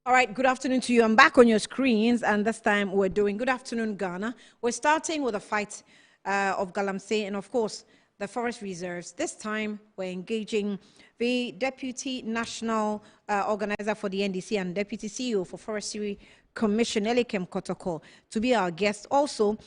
All right, good afternoon to you. I'm back on your screens, and this time we're doing Good Afternoon Ghana. We're starting with the fight of Galamsey and, of course, the forest reserves. This time we're engaging the Deputy National Organizer for the NDC and Deputy CEO for Forestry Commission, Elikem Kotoko, to be our guest. Also,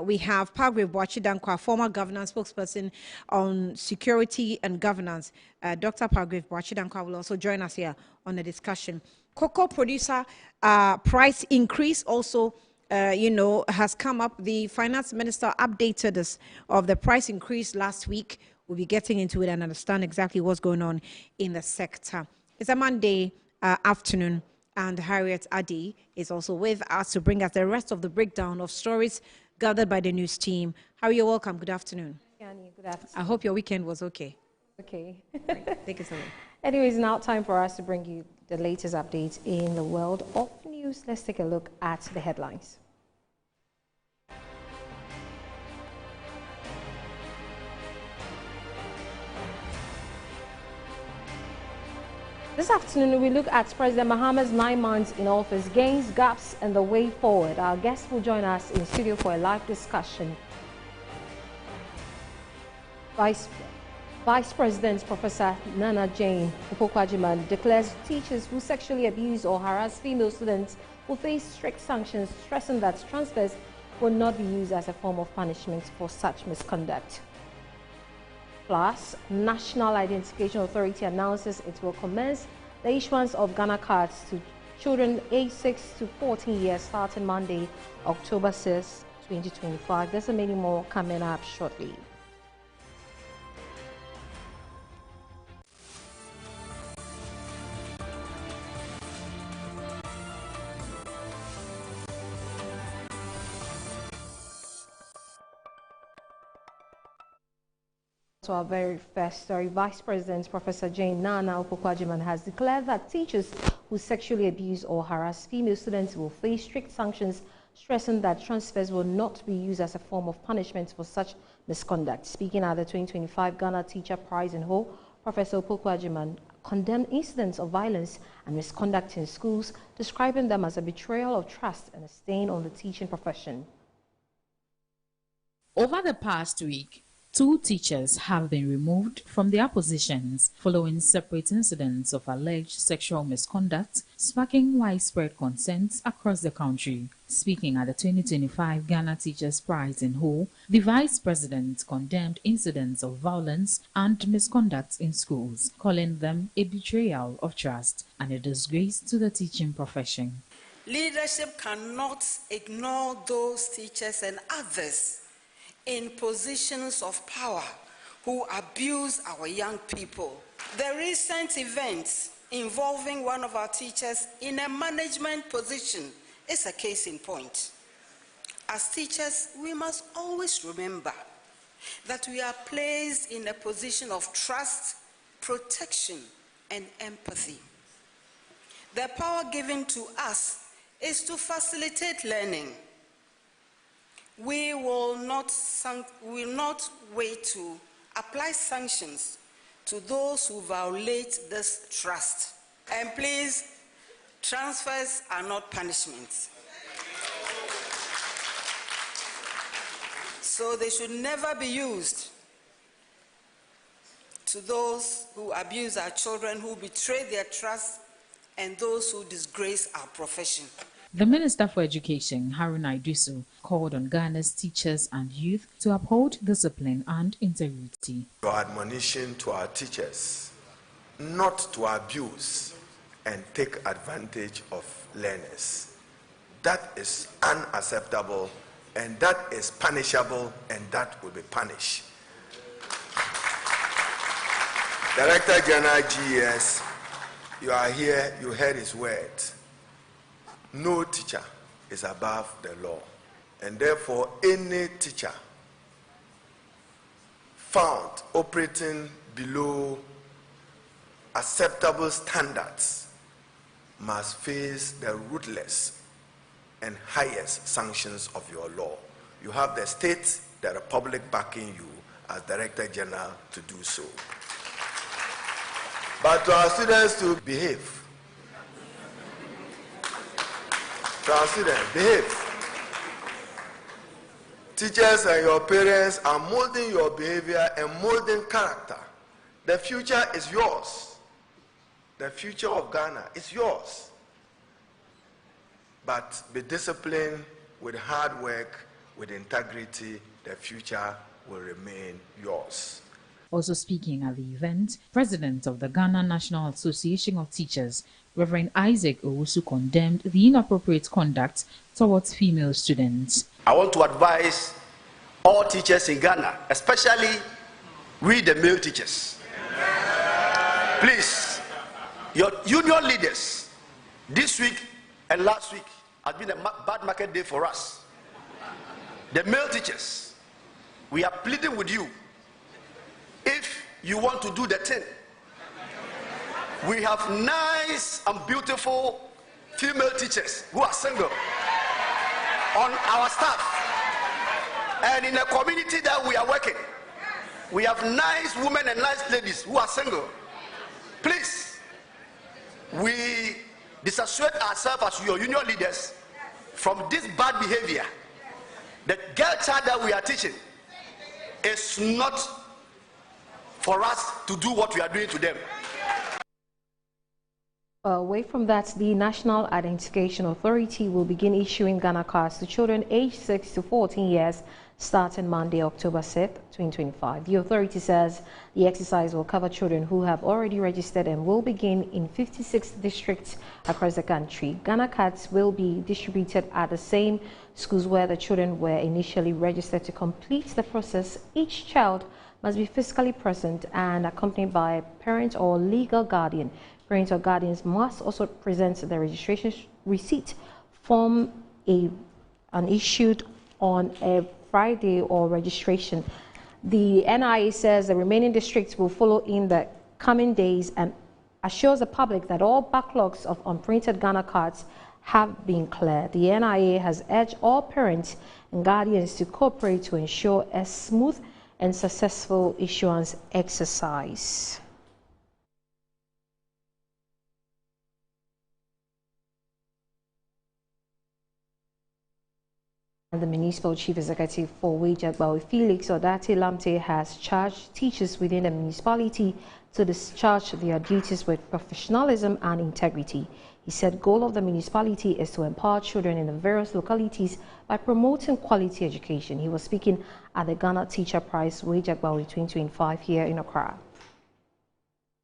we have Palgrave Boakye Dankwa, former governance spokesperson on security and governance. Dr. Palgrave Boakye Dankwa will also join us here on the discussion. Cocoa producer price increase also, has come up. The finance minister updated us of the price increase last week. We'll be getting into it and understand exactly what's going on in the sector. It's a Monday afternoon, and Harriet Addy is also with us to bring us the rest of the breakdown of stories gathered by the news team. Harry, you're welcome. Good afternoon. Good afternoon. I hope your weekend was okay. Okay. Right. Take it away. Anyways, now time for us to bring you the latest updates in the world of news. Let's take a look at the headlines. This afternoon, we look at President Mahama's 9 months in office, gains, gaps, and the way forward. Our guest will join us in studio for a live discussion. Vice President Professor Nana Jane Opoku-Agyeman declares teachers who sexually abuse or harass female students will face strict sanctions, stressing that transfers will not be used as a form of punishment for such misconduct. Plus, National Identification Authority announces it will commence the issuance of Ghana cards to children aged 6 to 14 years starting Monday, October 6, 2025. There's many more coming up shortly. To our very first story, Vice President Professor Jane Nana Opoku-Agyeman has declared that teachers who sexually abuse or harass female students will face strict sanctions, stressing that transfers will not be used as a form of punishment for such misconduct. Speaking at the 2025 Ghana Teacher Prize in Ho, Professor Opoku-Agyeman condemned incidents of violence and misconduct in schools, describing them as a betrayal of trust and a stain on the teaching profession. Over the past week, 2 teachers have been removed from their positions following separate incidents of alleged sexual misconduct, sparking widespread concerns across the country. Speaking at the 2025 Ghana Teachers Prize in Ho, the Vice President condemned incidents of violence and misconduct in schools, calling them a betrayal of trust and a disgrace to the teaching profession. Leadership cannot ignore those teachers and others in positions of power who abuse our young people. The recent events involving one of our teachers in a management position is a case in point. As teachers, we must always remember that we are placed in a position of trust, protection, and empathy. The power given to us is to facilitate learning. We will not wait to apply sanctions to those who violate this trust. And please, transfers are not punishments. So they should never be used to those who abuse our children, who betray their trust, and those who disgrace our profession. The Minister for Education, Haruna Iddrisu, called on Ghana's teachers and youth to uphold discipline and integrity. Your admonition to our teachers not to abuse and take advantage of learners. That is unacceptable, and that is punishable, and that will be punished. Director General GES, you are here, you heard his words. No teacher is above the law, and therefore any teacher found operating below acceptable standards must face the ruthless and highest sanctions of your law. You have the state, the republic backing you as Director General to do so. But to our students to behave, To our students, behave. Teachers and your parents are molding your behavior and molding character. The future is yours. The future of Ghana is yours. But be disciplined with hard work, with integrity. The future will remain yours. Also speaking at the event, President of the Ghana National Association of Teachers, Reverend Isaac Owusu, condemned the inappropriate conduct towards female students. I want to advise all teachers in Ghana, especially we the male teachers. Please, your union leaders, this week and last week has been a bad market day for us. The male teachers, we are pleading with you. If you want to do the thing, we have nice and beautiful female teachers who are single on our staff. And in the community that we are working, we have nice women and nice ladies who are single. Please, we disassociate ourselves as your union leaders from this bad behavior. The girl child that we are teaching is not for us to do what we are doing to them. Away from that, the National Identification Authority will begin issuing Ghana cards to children aged 6 to 14 years starting Monday, October 6th, 2025. The authority says the exercise will cover children who have already registered and will begin in 56 districts across the country. Ghana cards will be distributed at the same schools where the children were initially registered. To complete the process, each child must be physically present and accompanied by a parent or legal guardian. Parents or guardians must also present the registration receipt form and issued on a Friday or registration. The NIA says the remaining districts will follow in the coming days and assures the public that all backlogs of unprinted Ghana cards have been cleared. The NIA has urged all parents and guardians to cooperate to ensure a smooth and successful issuance exercise. The Municipal Chief Executive for Wejagbawe, Felix Odate Lamte, has charged teachers within the municipality to discharge their duties with professionalism and integrity. He said the goal of the municipality is to empower children in the various localities by promoting quality education. He was speaking at the Ghana Teacher Prize Wejagbawe 2025 here in Accra.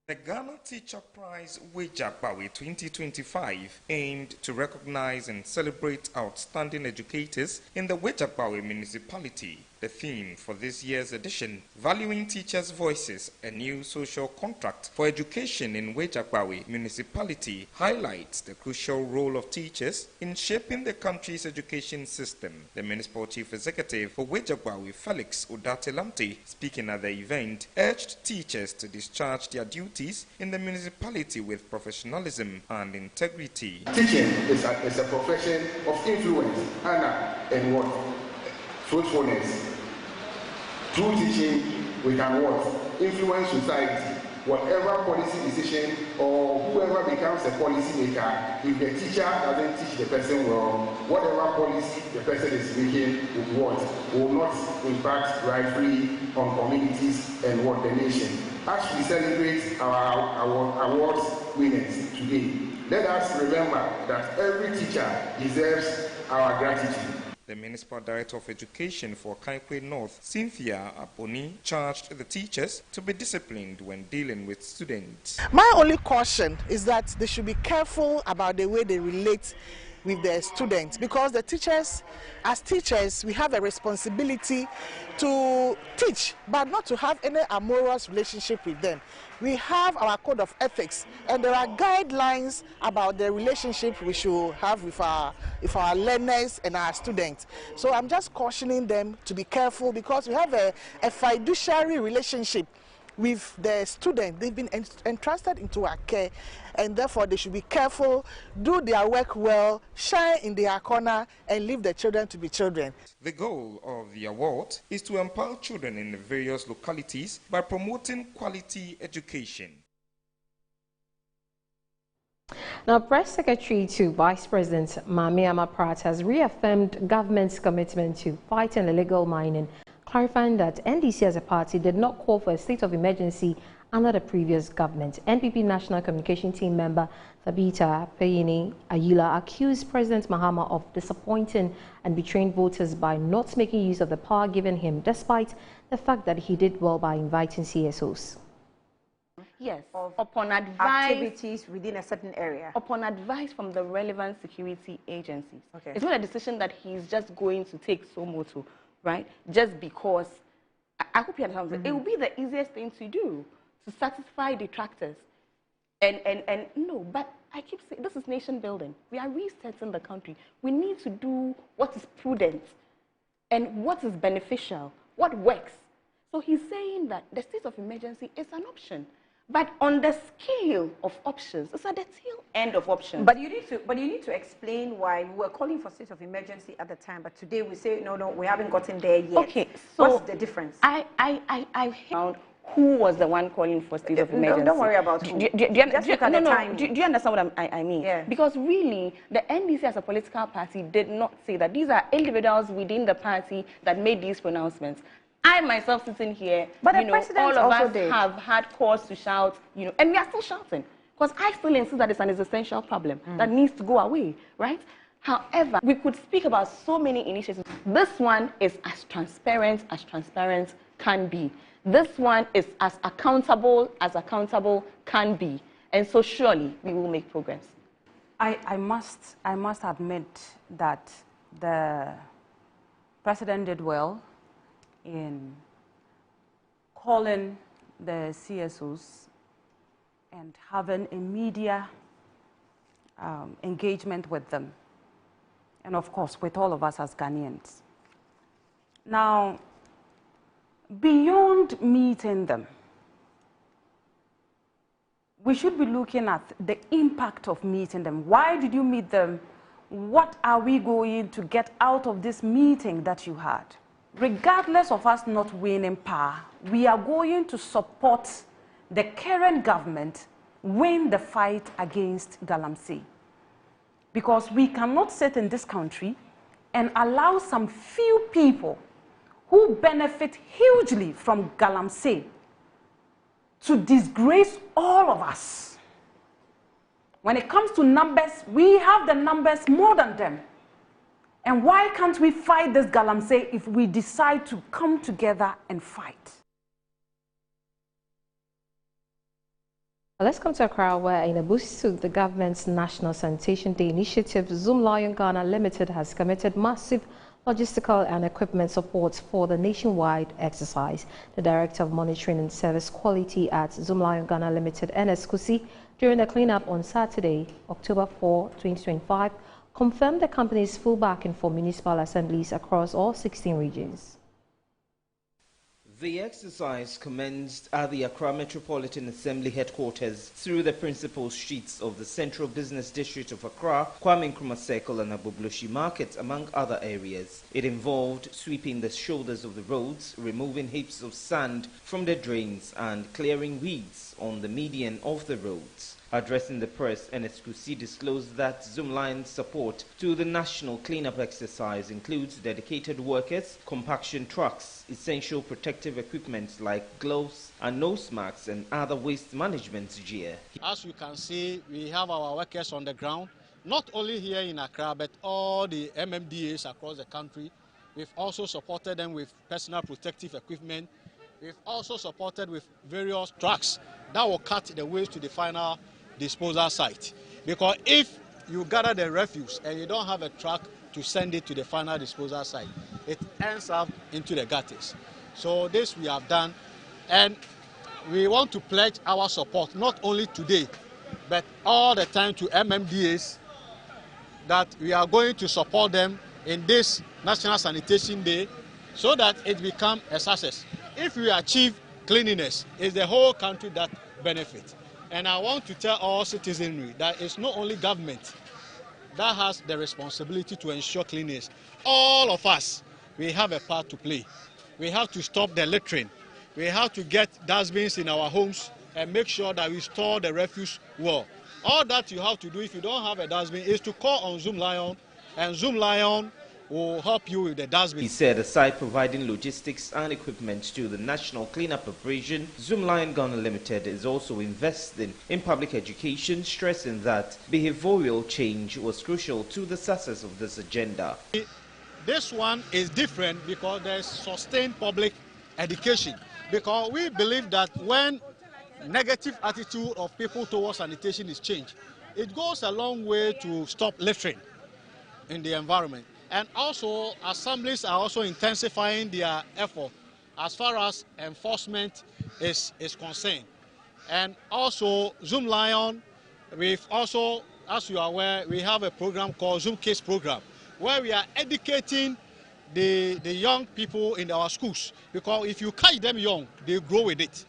The Ghana Teacher Prize Wejagbawe 2025 aimed to recognize and celebrate outstanding educators in the Wejagbawe municipality. The theme for this year's edition, Valuing Teachers' Voices, a New Social Contract for Education in Wejagbawe municipality, highlights the crucial role of teachers in shaping the country's education system. The Municipal Chief Executive for Wejagbawe, Felix Odate Lamte, speaking at the event, urged teachers to discharge their duties in the municipality with professionalism and integrity. Teaching is a profession of influence and what? Fruitfulness. Through teaching, we can what? Influence society. Whatever policy decision or whoever becomes a policy maker, if the teacher doesn't teach the person well, whatever policy the person is making will not impact rightfully on communities and what the nation. As we celebrate our awards winners today, let us remember that every teacher deserves our gratitude. The Municipal Director of Education for Kaikwe North, Cynthia Aponi, charged the teachers to be disciplined when dealing with students. My only caution is that they should be careful about the way they relate with their students, because the teachers, as teachers, we have a responsibility to teach, but not to have any amorous relationship with them. We have our code of ethics, and there are guidelines about the relationship we should have with our learners and our students. So I'm just cautioning them to be careful, because we have a fiduciary relationship with the student. They've been entrusted into our care, and therefore they should be careful, do their work well, shine in their corner, and leave the children to be children. The goal of the award is to empower children in the various localities by promoting quality education. Now, Press Secretary to Vice President Mami Amaprat has reaffirmed government's commitment to fighting illegal mining, clarifying that NDC as a party did not call for a state of emergency under the previous government. NPP National Communication Team member Tabita Payini Ayila accused President Mahama of disappointing and betraying voters by not making use of the power given him, despite the fact that he did well by inviting CSOs. Yes, upon advice, activities within a certain area. Upon advice from the relevant security agencies. Okay. It's not a decision that he's just going to take so moto, right? Just because, I hope you understand, it will be the easiest thing to do to satisfy detractors. And no, but I keep saying, this is nation building. We are resetting the country. We need to do what is prudent and what is beneficial, what works. So he's saying that the state of emergency is an option. But on the scale of options, it's at the tail end of options. But you need to explain why we were calling for state of emergency at the time, but today we say no, we haven't gotten there yet. Okay, so what's the difference? I found who was the one calling for state of emergency. Don't worry about who. Do you understand what I mean? Yeah. Because really, the NDC as a political party did not say that. These are individuals within the party that made these pronouncements. I myself sitting here, but all of us have had cause to shout, and we are still shouting. Because I still insist that it's an existential problem that needs to go away, right? However, we could speak about so many initiatives. This one is as transparent can be. This one is as accountable can be. And so surely we will make progress. I must admit that the president did well in calling the CSOs and having a media engagement with them, and of course with all of us as Ghanaians. Now, beyond meeting them, we should be looking at the impact of meeting them. Why did you meet them? What are we going to get out of this meeting that you had? Regardless of us not winning power, we are going to support the current government win the fight against Galamsey. Because we cannot sit in this country and allow some few people who benefit hugely from Galamsey to disgrace all of us. When it comes to numbers, we have the numbers more than them. And why can't we fight this Galamsey if we decide to come together and fight? Let's come to Accra, where in a boost to the government's National Sanitation Day initiative, Zoom Lion Ghana Limited has committed massive logistical and equipment support for the nationwide exercise. The Director of Monitoring and Service Quality at Zoom Lion Ghana Limited, Ernest Kusi, during the cleanup on Saturday, October 4, 2025, confirmed the company's full backing for municipal assemblies across all 16 regions. The exercise commenced at the Accra Metropolitan Assembly headquarters through the principal streets of the Central Business District of Accra, Kwame Nkrumah Circle and Abubloshi Market, among other areas. It involved sweeping the shoulders of the roads, removing heaps of sand from the drains and clearing weeds on the median of the roads. Addressing the press, Ernest Kusi disclosed that Zoom Lion's support to the national cleanup exercise includes dedicated workers, compaction trucks, essential protective equipment like gloves and nose masks and other waste management gear. As you can see, we have our workers on the ground, not only here in Accra, but all the MMDAs across the country. We've also supported them with personal protective equipment. We've also supported with various trucks that will cut the waste to the final disposal site. Because if you gather the refuse and you don't have a truck to send it to the final disposal site, it ends up into the gutters. So this we have done, and we want to pledge our support not only today but all the time to MMDAs, that we are going to support them in this National Sanitation Day so that it becomes a success. If we achieve cleanliness, it's the whole country that benefits. And I want to tell all citizenry that it's not only government that has the responsibility to ensure cleanliness. All of us, we have a part to play. We have to stop the littering. We have to get dustbins in our homes and make sure that we store the refuse well. All that you have to do if you don't have a dustbin is to call on Zoom Lion, and Zoom Lion will help you with the dustbin. He said aside providing logistics and equipment to the national cleanup operation, Zoom Lion Ghana Limited is also investing in public education, stressing that behavioral change was crucial to the success of this agenda. This one is different because there's sustained public education, because we believe that when negative attitude of people towards sanitation is changed, it goes a long way to stop littering in the environment. And also, assemblies are also intensifying their effort as far as enforcement is concerned. And also, Zoom Lion, we've also, as you are aware, we have a program called Zoom Case Program, where we are educating the young people in our schools, because if you catch them young, they grow with it.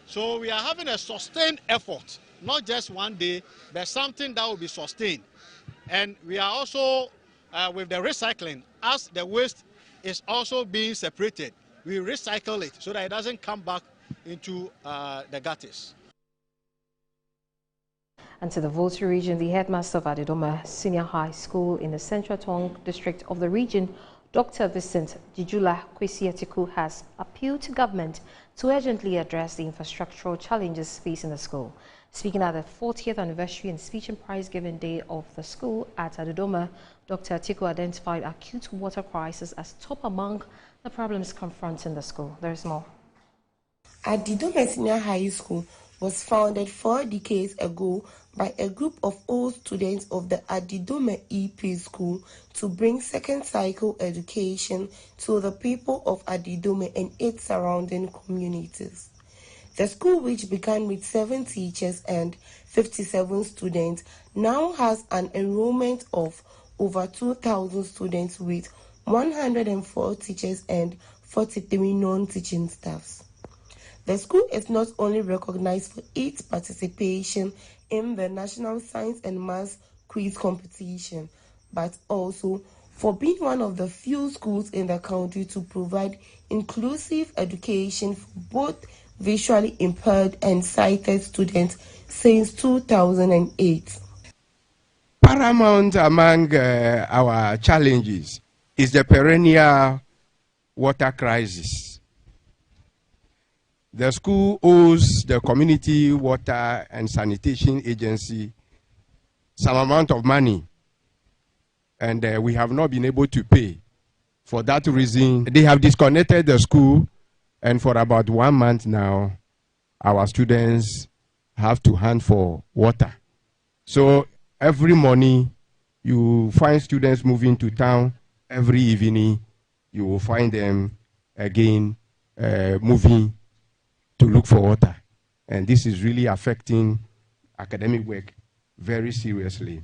So we are having a sustained effort, not just one day, but something that will be sustained. And we are also, with the recycling, as the waste is also being separated, we recycle it so that it doesn't come back into the gutters. And to the Volta region, the headmaster of Adidoma Senior High School in the Central Tong district of the region, Dr. Vincent Jijula Kwesietiku, has appealed to government to urgently address the infrastructural challenges facing the school. Speaking at the 40th anniversary and speech and prize giving day of the school at Adidoma, Dr. Atiku identified acute water crisis as top among the problems confronting the school. There is more. Adidoma Senior High School was founded 4 decades ago by a group of old students of the Adidoma EP School to bring second cycle education to the people of Adidoma and its surrounding communities. The school, which began with 7 teachers and 57 students, now has an enrollment of over 2,000 students with 104 teachers and 43 non-teaching staffs. The school is not only recognized for its participation in the National Science and Maths Quiz competition, but also for being one of the few schools in the country to provide inclusive education for both visually impaired and sighted students since 2008. Paramount among our challenges is the perennial water crisis. The school owes the Community Water and Sanitation Agency some amount of money, and we have not been able to pay. For that reason, they have disconnected the school, and for about 1 month now, our students have to hunt for water. So every morning, you find students moving to town. Every evening, you will find them again moving to look for water. And this is really affecting academic work very seriously.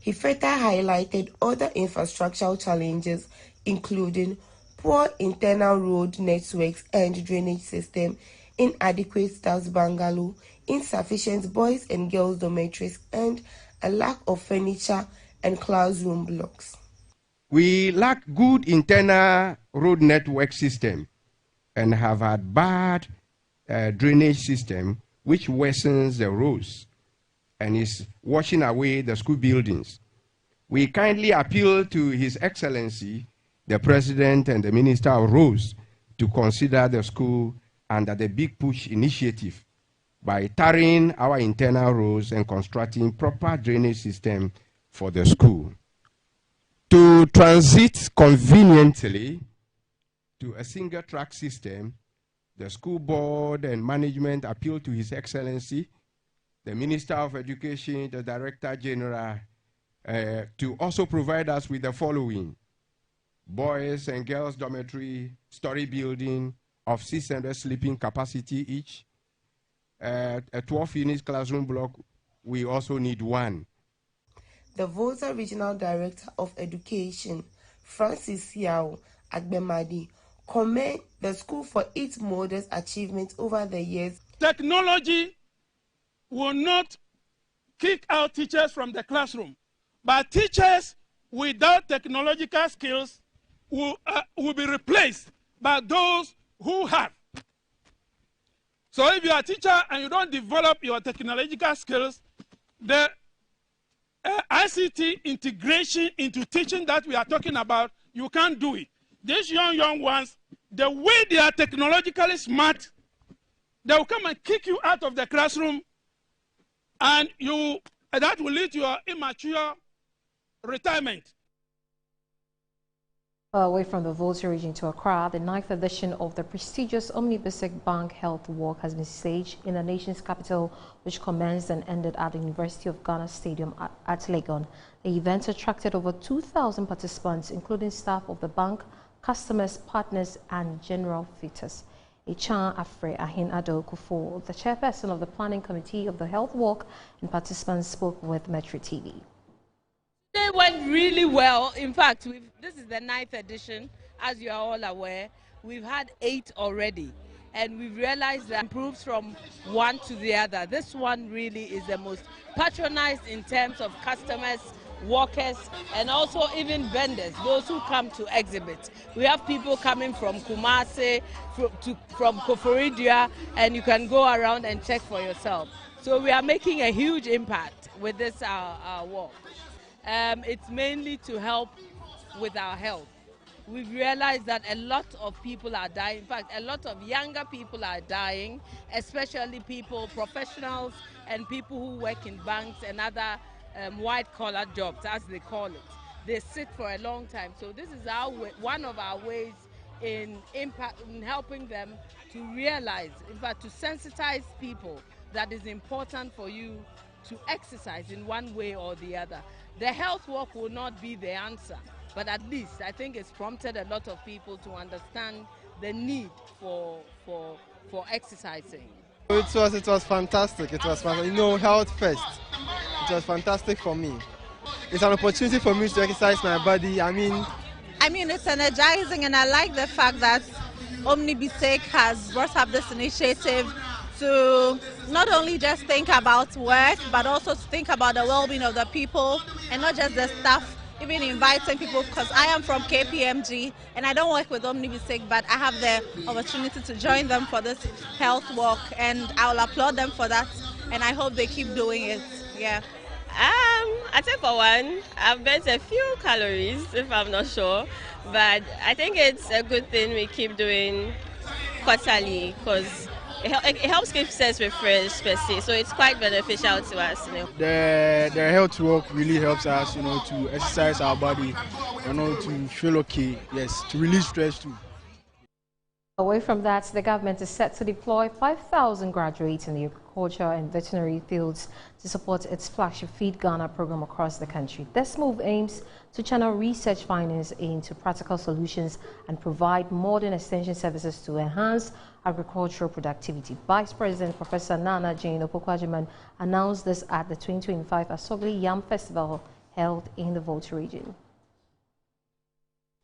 He further highlighted other infrastructural challenges, including poor internal road networks and drainage system, inadequate staff bungalow, insufficient boys and girls dormitories, and a lack of furniture and classroom blocks. We lack good internal road network system and have had bad drainage system, which worsens the roads and is washing away the school buildings. We kindly appeal to His Excellency, the President and the Minister of Roads, to consider the school under the Big Push initiative by tarring our internal roads and constructing proper drainage system for the school. To transit conveniently to a single track system, the school board and management appeal to His Excellency, the Minister of Education, the Director General, to also provide us with the following: boys and girls dormitory, story building of 600 sleeping capacity each, a 12-unit classroom block. We also need 1. The Volta Regional Director of Education, Francis Yao Agbemadi, commend the school for its modest achievements over the years. Technology will not kick out teachers from the classroom, but teachers without technological skills will be replaced by those who have. So if you are a teacher and you don't develop your technological skills, the ICT integration into teaching that we are talking about, you can't do it. These young ones, the way they are technologically smart, they will come and kick you out of the classroom, and that will lead to your immature retirement. Away from the Volta region to Accra, the 9th edition of the prestigious Omni-Basic Bank Health Walk has been staged in the nation's capital, which commenced and ended at the University of Ghana Stadium at Legon. The event attracted over 2,000 participants, including staff of the bank, customers, partners, and general visitors. Echan Afre Ahin Ado Kufo, the chairperson of the planning committee of the health walk, and participants spoke with Metro TV. They went really well. In fact, this is the 9th edition. As you are all aware, we've had 8 already, and we've realized that it improves from one to the other. This one really is the most patronized in terms of customers, workers, and also even vendors, those who come to exhibit. We have people coming from Kumasi, from Koforidua, and you can go around and check for yourself. So we are making a huge impact with this walk. It's mainly to help with our health. We've realized that a lot of people are dying. In fact, a lot of younger people are dying, especially people, professionals, and people who work in banks and other white-collar jobs, as they call it. They sit for a long time. So this is one of our ways in helping them to realize, in fact, to sensitize people that it's important for you to exercise in one way or the other. The health walk will not be the answer, but at least I think it's prompted a lot of people to understand the need for exercising. It was fantastic. It was fantastic. You know, health first. It was fantastic for me. It's an opportunity for me to exercise my body. I mean, it's energizing, and I like the fact that Omni-Basic has brought up this initiative to not only just think about work, but also to think about the well-being of the people, and not just the staff, even inviting people, because I am from KPMG and I don't work with Omni-Basic, but I have the opportunity to join them for this health walk, and I will applaud them for that, and I hope they keep doing it. Yeah. I think for one, I've burnt a few calories, if I'm not sure, but I think it's a good thing we keep doing quarterly, because it helps keep us refreshed per se, so it's quite beneficial to us. The health work really helps us, to exercise our body, to feel okay, yes, to release stress too. Away from that, the government is set to deploy 5,000 graduates in the agriculture and veterinary fields to support its flagship Feed Ghana program across the country. This move aims to channel research findings into practical solutions and provide modern extension services to enhance agricultural productivity. Vice President Professor Nana Jane Opoku-Agyeman announced this at the 2025 Asogli Yam Festival held in the Volta region.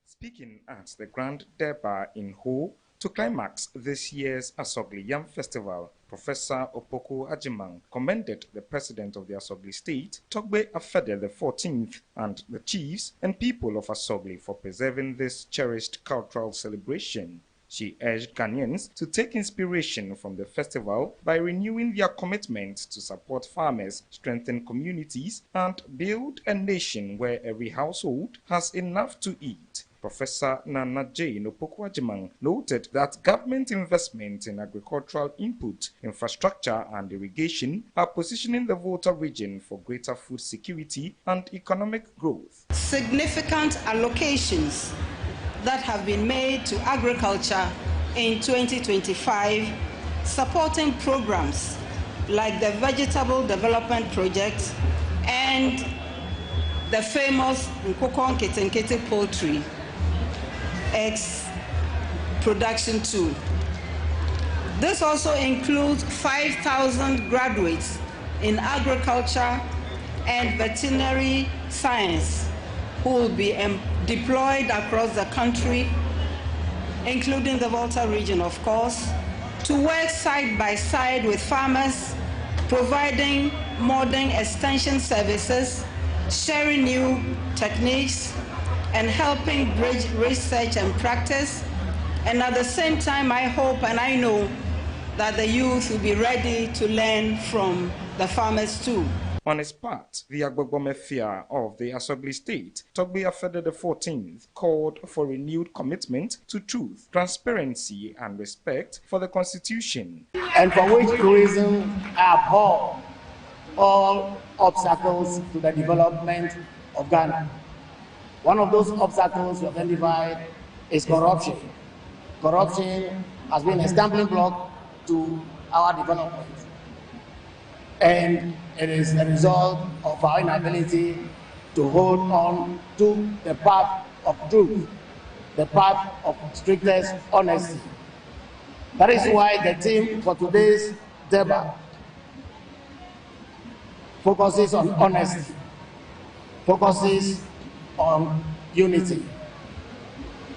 Speaking at the Grand Durbar in Ho to climax this year's Asogli Yam Festival, Professor Opoku-Agyeman commended the President of the Asogli State, Togbe Afede XIV, and the chiefs and people of Asogli for preserving this cherished cultural celebration. She urged Ghanaians to take inspiration from the festival by renewing their commitment to support farmers, strengthen communities, and build a nation where every household has enough to eat. Professor Nana Jane Opoku-Agyeman noted that government investment in agricultural input, infrastructure and irrigation are positioning the Volta region for greater food security and economic growth. Significant allocations that have been made to agriculture in 2025, supporting programs like the Vegetable Development Project and the famous Nkoko Nketenkete Poultry Eggs Production Tool. This also includes 5,000 graduates in agriculture and veterinary science who will be deployed across the country, including the Volta region, of course, to work side by side with farmers, providing modern extension services, sharing new techniques, and helping bridge research and practice. And at the same time, I hope and I know that the youth will be ready to learn from the farmers too. On his part, the Agbogbome Fia of the Asogli State, Togbe Afede XIV, called for renewed commitment to truth, transparency, and respect for the Constitution. And for which reason abhor all obstacles to the development of Ghana. One of those obstacles we identified is corruption. Corruption has been a stumbling block to our development. And it is a result of our inability to hold on to the path of truth, the path of strictest honesty. That is why the theme for today's debate focuses on honesty, focuses on unity,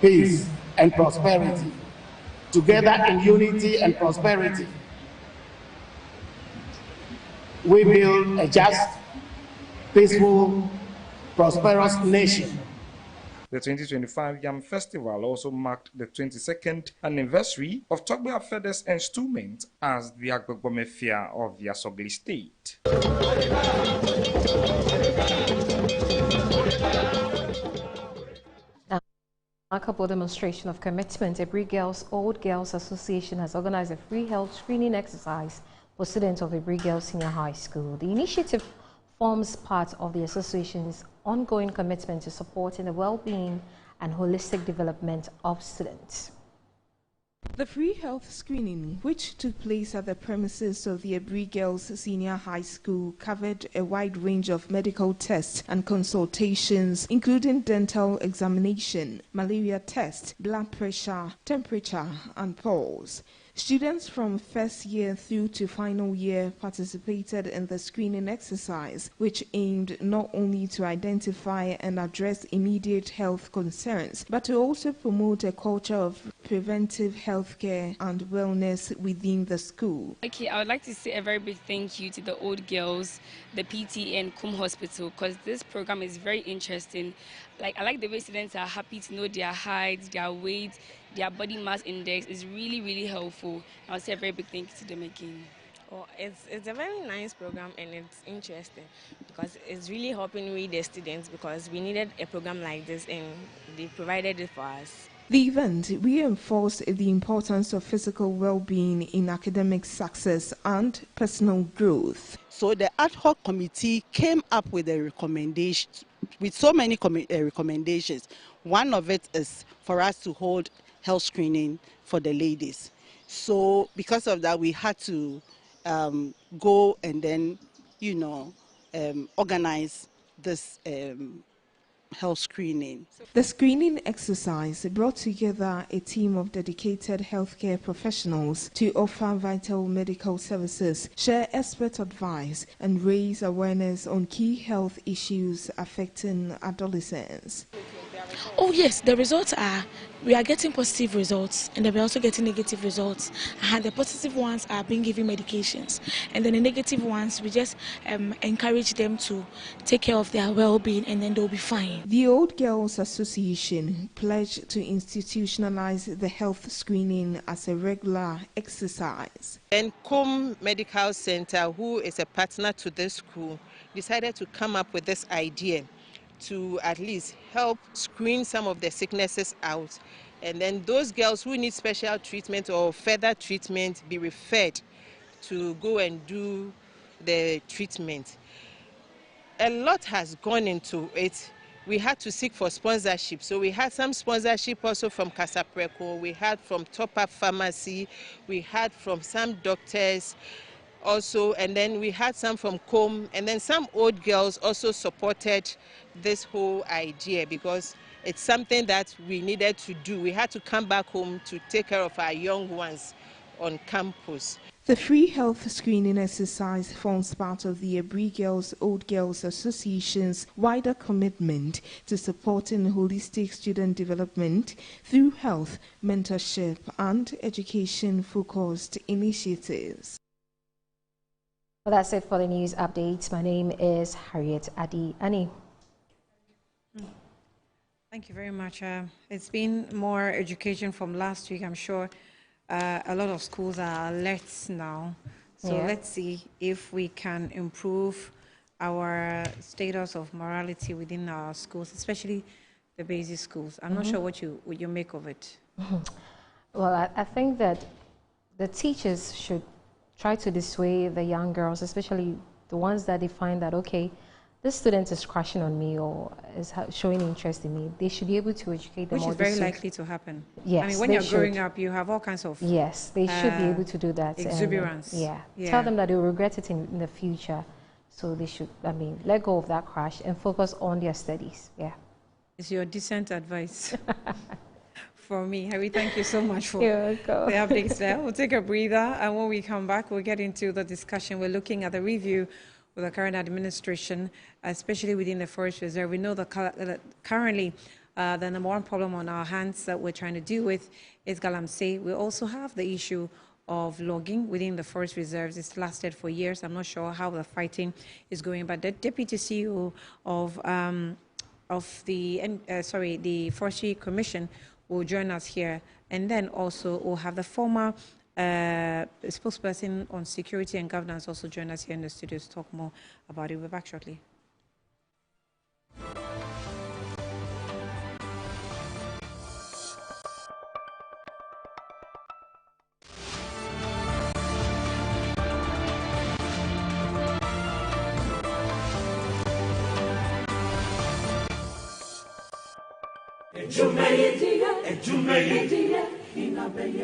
peace, and prosperity. Together in unity and prosperity, we build a just, peaceful, prosperous nation. The 2025 Yam Festival also marked the 22nd anniversary of Togbe Afede's installment as the Agbogbome Fia of the Asogli State. A remarkable demonstration of commitment, Ebri Girls Old Girls Association has organized a free health screening exercise for students of Ebri Girls Senior High School. The initiative forms part of the association's ongoing commitment to supporting the well-being and holistic development of students. The free health screening, which took place at the premises of the Ebri Girls Senior High School, covered a wide range of medical tests and consultations, including dental examination, malaria test, blood pressure, temperature, and pulse. Students from first year through to final year participated in the screening exercise, which aimed not only to identify and address immediate health concerns, but to also promote a culture of preventive health care and wellness within the school. Okay, I would like to say a very big thank you to the old girls, the PT and Kum Hospital, because this program is very interesting. I like the way students are happy to know their height, their weight, their body mass index is really, really helpful. I'll say a very big thank you to them again. Well, it's a very nice program and it's interesting because it's really helping with the students because we needed a program like this and they provided it for us. The event reinforced the importance of physical well-being in academic success and personal growth. So the ad hoc committee came up with a recommendation, with so many recommendations. One of it is for us to hold health screening for the ladies. So because of that, we had to go and then, organize this health screening. The screening exercise brought together a team of dedicated healthcare professionals to offer vital medical services, share expert advice, and raise awareness on key health issues affecting adolescents. Oh yes, the results are, we are getting positive results and then we're also getting negative results. And the positive ones are being given medications. And then the negative ones, we just encourage them to take care of their well-being and then they'll be fine. The Old Girls Association pledged to institutionalize the health screening as a regular exercise. And Kum Medical Center, who is a partner to this school, decided to come up with this idea to at least help screen some of the sicknesses out. And then those girls who need special treatment or further treatment be referred to go and do the treatment. A lot has gone into it. We had to seek for sponsorship. So we had some sponsorship also from Casapreco, we had from Top Up Pharmacy, we had from some doctors also, and then we had some from COM, and then some old girls also supported this whole idea because it's something that we needed to do. We had to come back home to take care of our young ones on campus. The free health screening exercise forms part of the Ebri Girls Old Girls Association's wider commitment to supporting holistic student development through health, mentorship, and education-focused initiatives. Well, that's it for the news updates. My name is Harriet Adi Ani. Thank you very much. It's been more education from last week. I'm sure a lot of schools are alert now. So let's see if we can improve our status of morality within our schools, especially the basic schools. I'm not sure what you make of it. Well, I think that the teachers should try to dissuade the young girls, especially the ones that they find that, okay, this student is crushing on me or is showing interest in me. They should be able to educate them. Which is very likely to happen. Yes, I mean, when you're growing up, you have all kinds of... Yes, they should be able to do that. Exuberance. And, tell them that they will regret it in the future. So they should, let go of that crush and focus on their studies. Yeah. It's your decent advice for me. Harry, thank you so much for the updates there. We'll take a breather, and when we come back, we'll get into the discussion. We're looking at the review with the current administration, especially within the Forest Reserve. We know that currently the number one problem on our hands that we're trying to deal with is Galamsey. We also have the issue of logging within the forest reserves. It's lasted for years. I'm not sure how the fighting is going, but the Deputy CEO of the Forestry Commission will join us here, and then also we'll have the former spokesperson on security and governance also join us here in the studio to talk more about it. We'll be back shortly.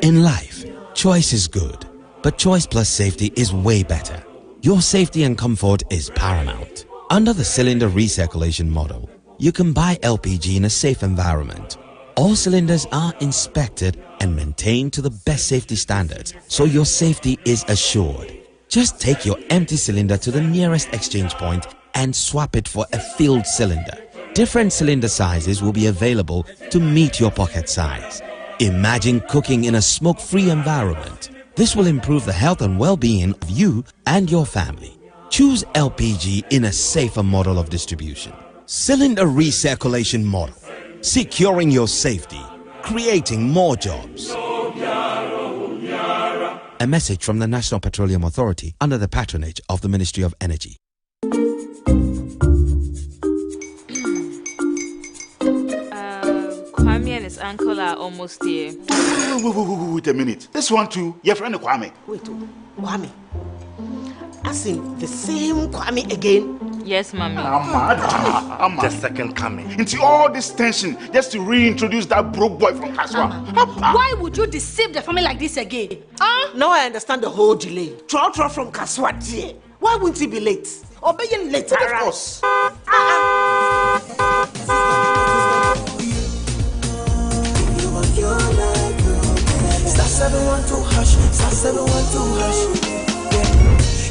In life, choice is good, but choice plus safety is way better. Your safety and comfort is paramount. Under the cylinder recirculation model, you can buy LPG in a safe environment. All cylinders are inspected and maintained to the best safety standards, so your safety is assured. Just take your empty cylinder to the nearest exchange point and swap it for a filled cylinder. Different cylinder sizes will be available to meet your pocket size. Imagine cooking in a smoke-free environment. This will improve the health and well-being of you and your family. Choose LPG in a safer model of distribution. Cylinder recirculation model. Securing your safety. Creating more jobs. A message from the National Petroleum Authority under the patronage of the Ministry of Energy. Kwame and his uncle are almost here. Wait a minute. This one too, your friend Kwame. Wait, Kwame. As in the same Kwame again? Yes, Mommy. I'm the second coming. Into all this tension just to reintroduce that broke boy from Kaswa. Why would you deceive the family like this again? Now I understand the whole delay. Trotro from Kaswa, dear. Why wouldn't he be late? Or be late, of course. Star 712 hash, star 712 hash. Yeah,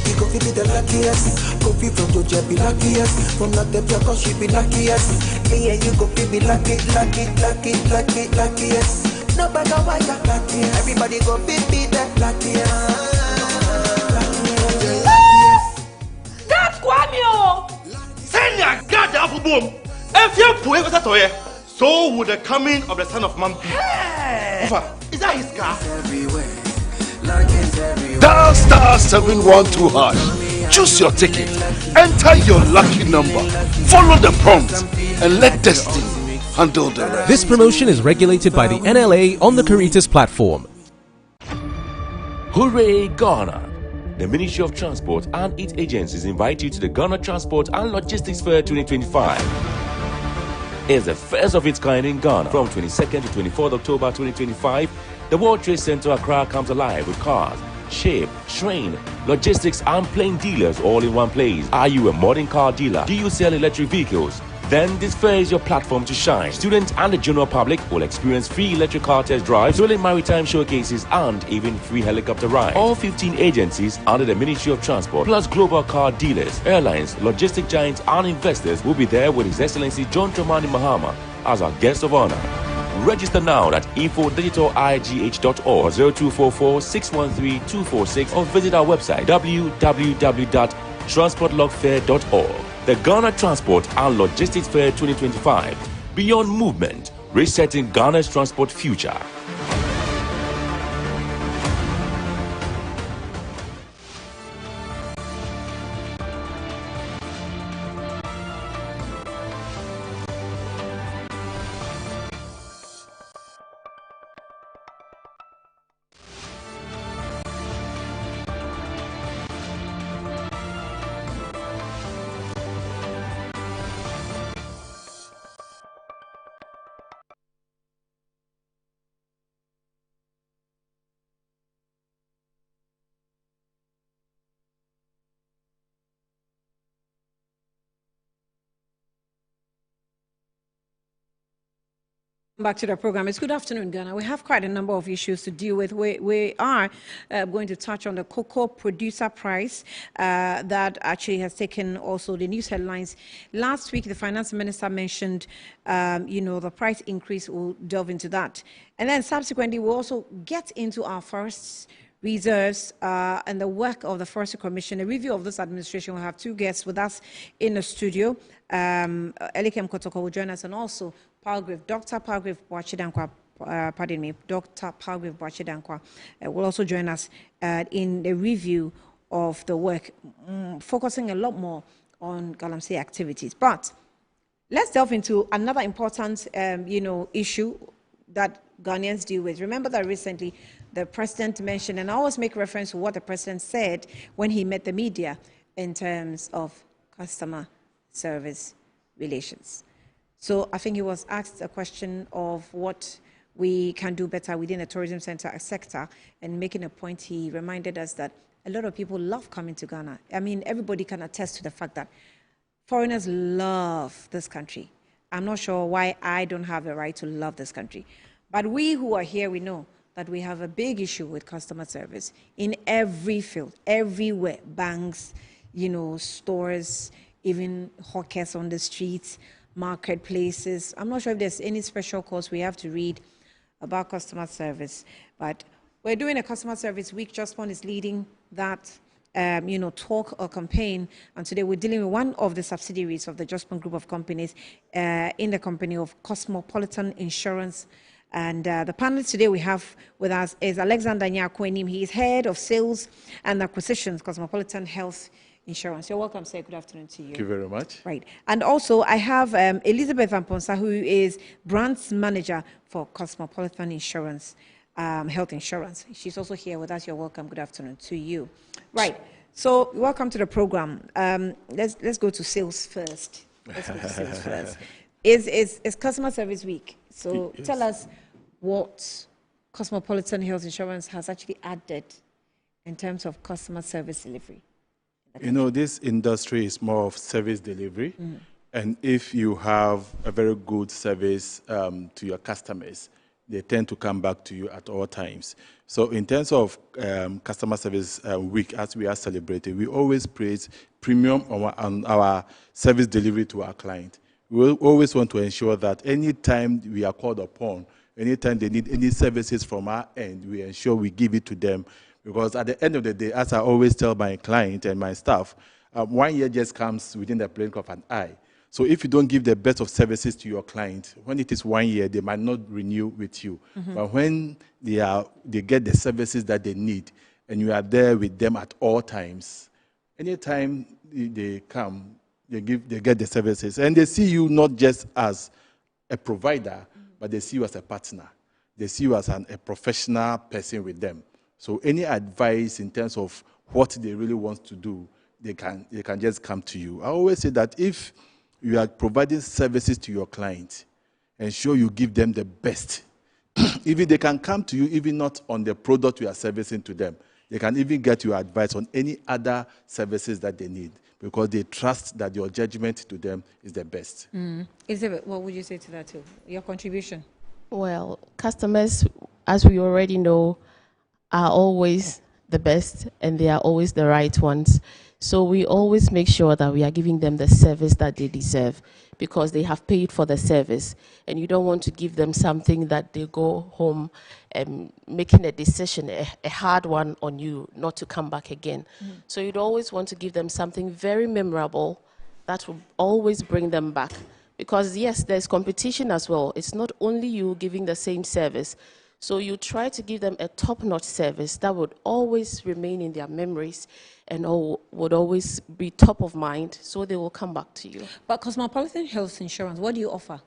you go be the luckiest. Copy from Georgia be luckiest. From Natebia cause she be luckiest. Yeah, you go be luckiest. No matter why you're lucky. Everybody go be the luckiest. That's Kwame! Send your God out of boom. If you're poor, what's that? So would the coming of the Son of Man be. Hey! Is that his car? Dial star 712 hash. Choose your ticket. Enter your lucky number. Follow the prompts and let destiny handle the rest. This promotion is regulated by the NLA on the Caritas platform. Hooray, Ghana! The Ministry of Transport and its agencies invite you to the Ghana Transport and Logistics Fair 2025. It's the first of its kind in Ghana. From 22nd to 24th October 2025, the World Trade Center Accra comes alive with cars, ship, train, logistics and plane dealers all in one place. Are you a modern car dealer? Do you sell electric vehicles? Then this fair is your platform to shine. Students and the general public will experience free electric car test drives, stolen maritime showcases and even free helicopter rides. All 15 agencies under the Ministry of Transport, plus global car dealers, airlines, logistic giants and investors will be there with His Excellency John Dramani Mahama as our guest of honor. Register now at info.digitaligh.org 0244-613-246 or visit our website www.transportlogfair.org. The Ghana Transport and Logistics Fair 2025. Beyond movement, resetting Ghana's transport future. Back to the program. It's good afternoon, Ghana. We have quite a number of issues to deal with. We are going to touch on the cocoa producer price that actually has taken also the news headlines. Last week, the finance minister mentioned, the price increase. We'll delve into that. And then subsequently, we'll also get into our forests reserves and the work of the Forestry Commission. A review of this administration. We'll have two guests with us in the studio. Elikem Kotoko will join us, and also Dr. Palgrave Boachidankwa, Dr. Palgrave Boachidankwa will also join us in the review of the work, focusing a lot more on Galamsey activities. But let's delve into another important, issue that Ghanaians deal with. Remember that recently the president mentioned, and I always make reference to what the president said when he met the media in terms of customer service relations. So I think he was asked a question of what we can do better within the tourism sector, and making a point, he reminded us that a lot of people love coming to Ghana. I mean, everybody can attest to the fact that foreigners love this country. I'm not sure why I don't have the right to love this country. But we who are here, we know that we have a big issue with customer service in every field, everywhere. Banks, stores, even hawkers on the streets, marketplaces. I'm not sure if there's any special course we have to read about customer service, but we're doing a customer service week. JustPon is leading that, talk or campaign, and today we're dealing with one of the subsidiaries of the JustPon group of companies in the company of Cosmopolitan Insurance. And the panelist today we have with us is Alexander Nyakwenim. He is head of sales and acquisitions, Cosmopolitan Health Insurance. You're welcome, sir. Good afternoon to you. Thank you very much. Right. And also I have Elizabeth Amponsa, who is brands manager for Cosmopolitan Insurance, Health Insurance. She's also here with us. You're welcome. Good afternoon to you. Right. So welcome to the program. Let's go to sales first. Let's go to sales first. It's Customer Service Week. So yes. Tell us what Cosmopolitan Health Insurance has actually added in terms of customer service delivery. This industry is more of service delivery. And if you have a very good service to your customers, they tend to come back to you at all times. So in terms of Customer Service Week, as we are celebrating, we always praise premium on our service delivery to our client. We always want to ensure that anytime we are called upon, anytime they need any services from our end, we ensure we give it to them. Because at the end of the day, as I always tell my client and my staff, 1 year just comes within the blink of an eye. So if you don't give the best of services to your client, when it is 1 year, they might not renew with you. But when they get the services that they need, and you are there with them at all times, anytime they come, they get the services. And they see you not just as a provider, but they see you as a partner. They see you as a professional person with them. So any advice in terms of what they really want to do, they can just come to you. I always say that if you are providing services to your client, ensure you give them the best. Even they can come to you, even not on the product you are servicing to them. They can even get your advice on any other services that they need, because they trust that your judgment to them is the best. Elizabeth, what would you say to that too? Your contribution? Well, customers, as we already know, are always the best, and they are always the right ones. So we always make sure that we are giving them the service that they deserve, because they have paid for the service, and you don't want to give them something that they go home making a decision, a hard one on you, not to come back again. So you'd always want to give them something very memorable that will always bring them back. Because yes, there's competition as well. It's not only you giving the same service. So you try to give them a top-notch service that would always remain in their memories and would always be top of mind, so they will come back to you. But Cosmopolitan Health Insurance, what do you offer?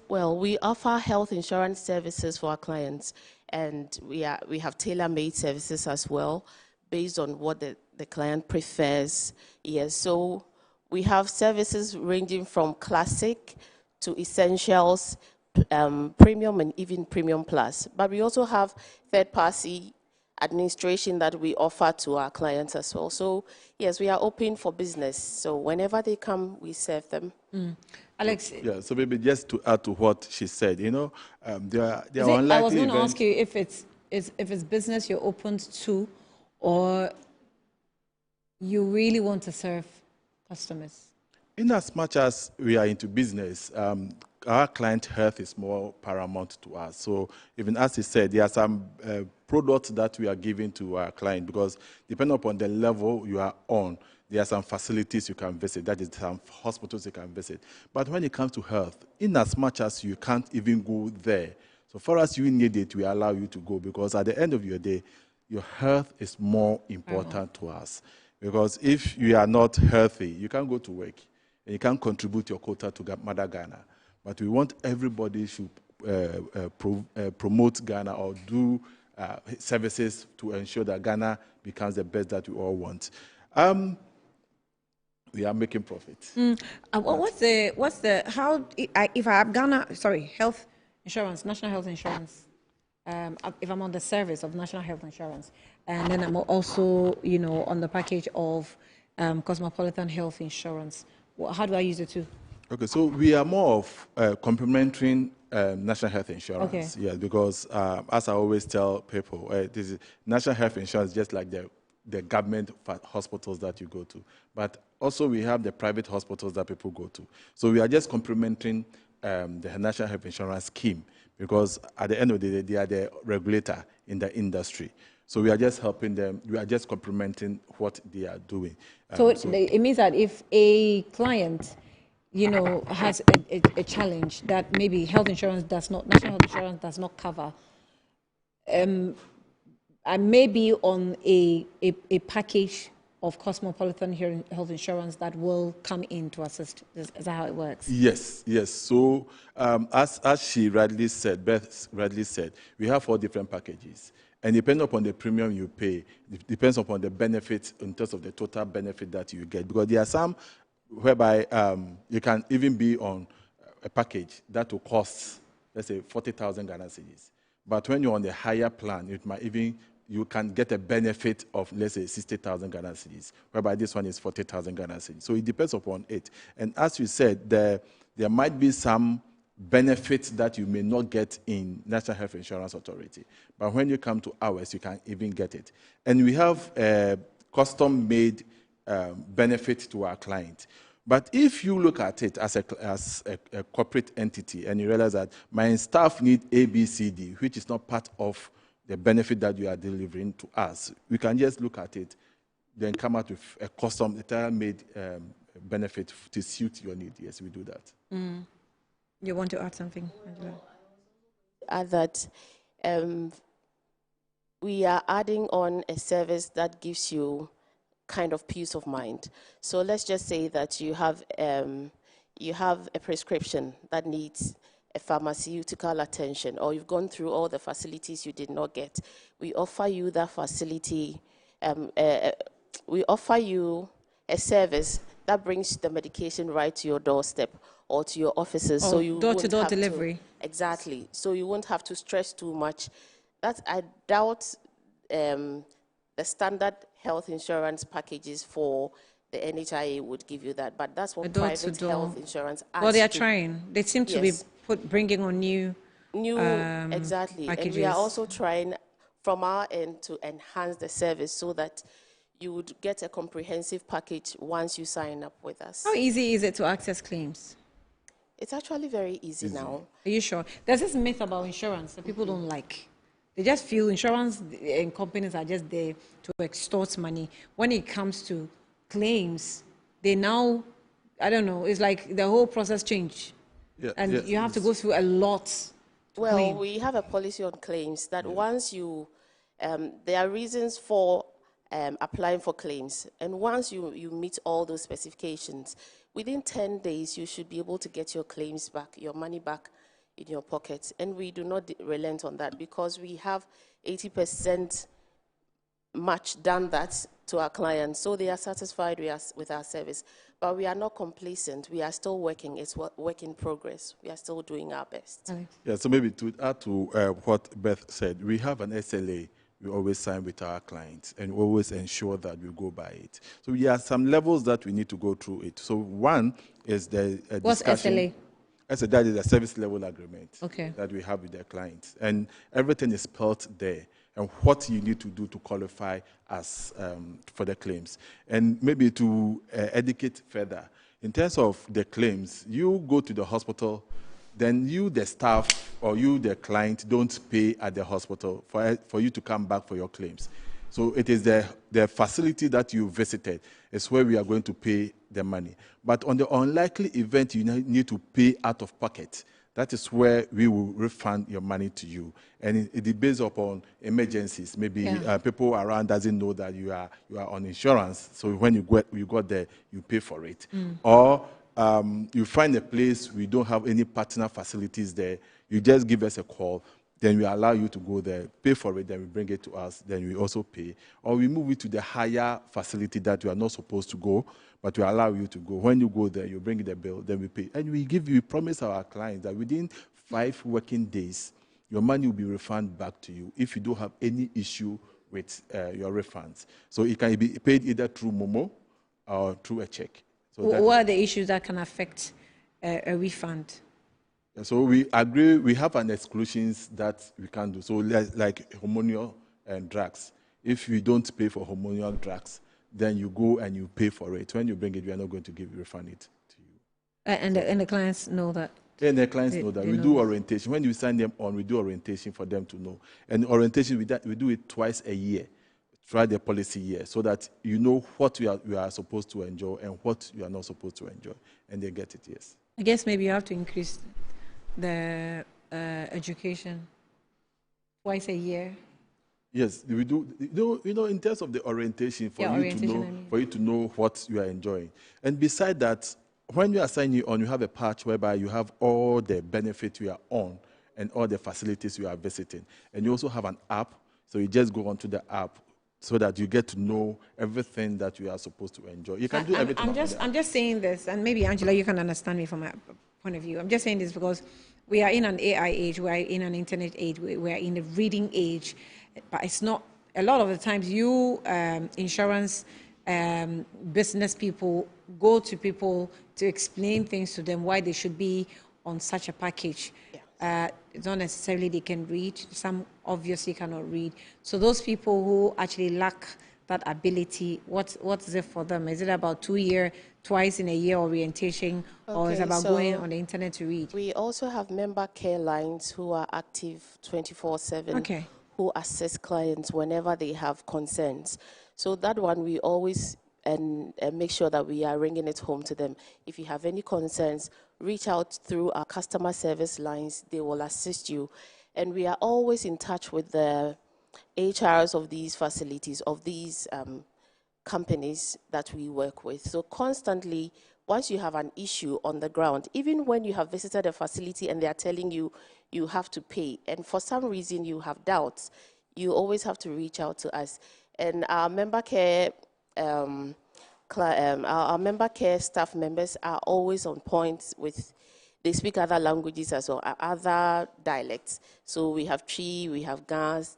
Well, we offer health insurance services for our clients, and we have tailor-made services as well, based on what the client prefers. Yes, so we have services ranging from classic to essentials, premium, and even premium plus. But we also have third-party administration that we offer to our clients as well. So yes, we are open for business. So whenever they come, we serve them. Alex? Yeah, so maybe just to add to what she said, there are unlikely I was going to events. ask you if it's business you're open to, or you really want to serve customers. In as much as we are into business, our client health is more paramount to us. So even as he said, there are some products that we are giving to our client, because depending upon the level you are on, there are some facilities you can visit, that is some hospitals you can visit. But when it comes to health, in as much as you can't even go there, so far as you need it, we allow you to go, because at the end of your day, your health is more important to us. Because if you are not healthy, you can't go to work, and you can't contribute your quota to Mother Ghana. But we want everybody to promote Ghana or do services to ensure that Ghana becomes the best that we all want. We are making profit. If I have health insurance, national health insurance, if I'm on the service of national health insurance, and then I'm also, on the package of Cosmopolitan Health Insurance, how do I use the two? Okay, so we are more of complementing national health insurance. Okay. Yeah, because as I always tell people, this is national health insurance just like the government hospitals that you go to. But also we have the private hospitals that people go to. So we are just complementing the national health insurance scheme, because at the end of the day, they are the regulator in the industry. So we are just helping them. We are just complementing what they are doing. So it means that if a client, has a challenge that maybe national health insurance does not cover, I may be on a package of Cosmopolitan Health Insurance that will come in to assist. Is that how it works? Yes. So as she rightly said, Beth rightly said, we have 4 different packages. And depending upon the premium you pay, it depends upon the benefits in terms of the total benefit that you get. Because there are some whereby you can even be on a package that will cost, let's say, 40,000 Ghana cedis. But when you're on the higher plan, you can get a benefit of, let's say, 60,000 Ghana cedis, whereby this one is 40,000 Ghana cedis. So it depends upon it. And as you said, there might be some benefits that you may not get in National Health Insurance Authority. But when you come to ours, you can even get it. And we have a custom-made benefit to our client. But if you look at it as a corporate entity and you realize that my staff need A, B, C, D, which is not part of the benefit that you are delivering to us, we can just look at it, then come out with a custom, tailor-made benefit to suit your need. Yes, we do that. You want to add something, Angela? Add that we are adding on a service that gives you kind of peace of mind. So let's just say that you have a prescription that needs a pharmaceutical attention, or you've gone through all the facilities you did not get. We offer you that facility. We offer you a service that brings the medication right to your doorstep or to your offices. Oh, so you door-to-door delivery. Exactly. So you won't have to stress too much. I doubt the standard health insurance packages for the NHIA would give you that, but that's what private health insurance adds. Well, they are to. trying. They seem to be bringing on new exactly. packages. And we are also trying from our end to enhance the service so that you would get a comprehensive package once you sign up with us. How easy is it to access claims? It's actually very easy now. Are you sure? There's this myth about insurance that people don't like. They just feel insurance and companies are just there to extort money. When it comes to claims, they now, I don't know, it's like the whole process changed. Yeah, and you have to go through a lot. Well, we have a policy on claims that once you, there are reasons for applying for claims. And once you meet all those specifications, within 10 days, you should be able to get your claims back, your money back in your pockets. And we do not relent on that because we have 80% match done that to our clients. So they are satisfied with our service. But we are not complacent. We are still working. It's work in progress. We are still doing our best. Yeah, so maybe to add to what Beth said, we have an SLA we always sign with our clients and always ensure that we go by it. So there are some levels that we need to go through it. So one is the What's discussion. SLA? That is a service level agreement that we have with the clients. And everything is spelled there and what you need to do to qualify as for the claims. And maybe to educate further, in terms of the claims, you go to the hospital, then you, the staff, or you, the client, don't pay at the hospital for you to come back for your claims. So it is the facility that you visited is where we are going to pay the money. But on the unlikely event you need to pay out of pocket, that is where we will refund your money to you. And it is based upon emergencies. Maybe people around doesn't know that you are on insurance. So when you got there, you pay for it. Or you find a place we don't have any partner facilities there. You just give us a call. Then we allow you to go there, pay for it, then we bring it to us, then we also pay. Or we move it to the higher facility that you are not supposed to go, but we allow you to go. When you go there, you bring the bill, then we pay. And we promise our clients that within 5 working days, your money will be refunded back to you if you don't have any issue with your refunds. So it can be paid either through Momo or through a check. So what are the issues that can affect a refund? So we agree, we have an exclusions that we can do. So like hormonal and drugs. If you don't pay for hormonal drugs, then you go and you pay for it. When you bring it, we are not going to refund it to you. And the clients know that? And the clients know that. We do orientation. When you sign them on, we do orientation for them to know. And orientation, we do it twice a year. Try the policy year so that you know what you are supposed to enjoy and what you are not supposed to enjoy. And they get it, yes. I guess maybe you have to increase the education twice a year. Yes, we do. In terms of the orientation, for you to know what you are enjoying. And beside that, when you are signing on, you have a patch whereby you have all the benefits you are on and all the facilities you are visiting. And you also have an app, so you just go onto the app so that you get to know everything that you are supposed to enjoy. You can do everything. I'm just saying this, and maybe Angela, you can understand me from my point of view. I'm just saying this because we are in an AI age, we are in an internet age, we are in a reading age, but it's not, a lot of the times you insurance business people go to people to explain things to them why they should be on such a package. It's not necessarily they can read, some obviously cannot read. So those people who actually lack that ability, what is it for them? Is it about twice in a year orientation, or is it about going on the internet to read? We also have member care lines who are active 24/7, who assist clients whenever they have concerns. So that one we always make sure that we are ringing it home to them. If you have any concerns, reach out through our customer service lines. They will assist you. And we are always in touch with the HRs of these facilities, of these companies that we work with. So constantly, once you have an issue on the ground, even when you have visited a facility and they are telling you you have to pay, and for some reason you have doubts, you always have to reach out to us. And our member care our member care staff members are always on point with, they speak other languages as well, other dialects. So we have Chi, we have Gans,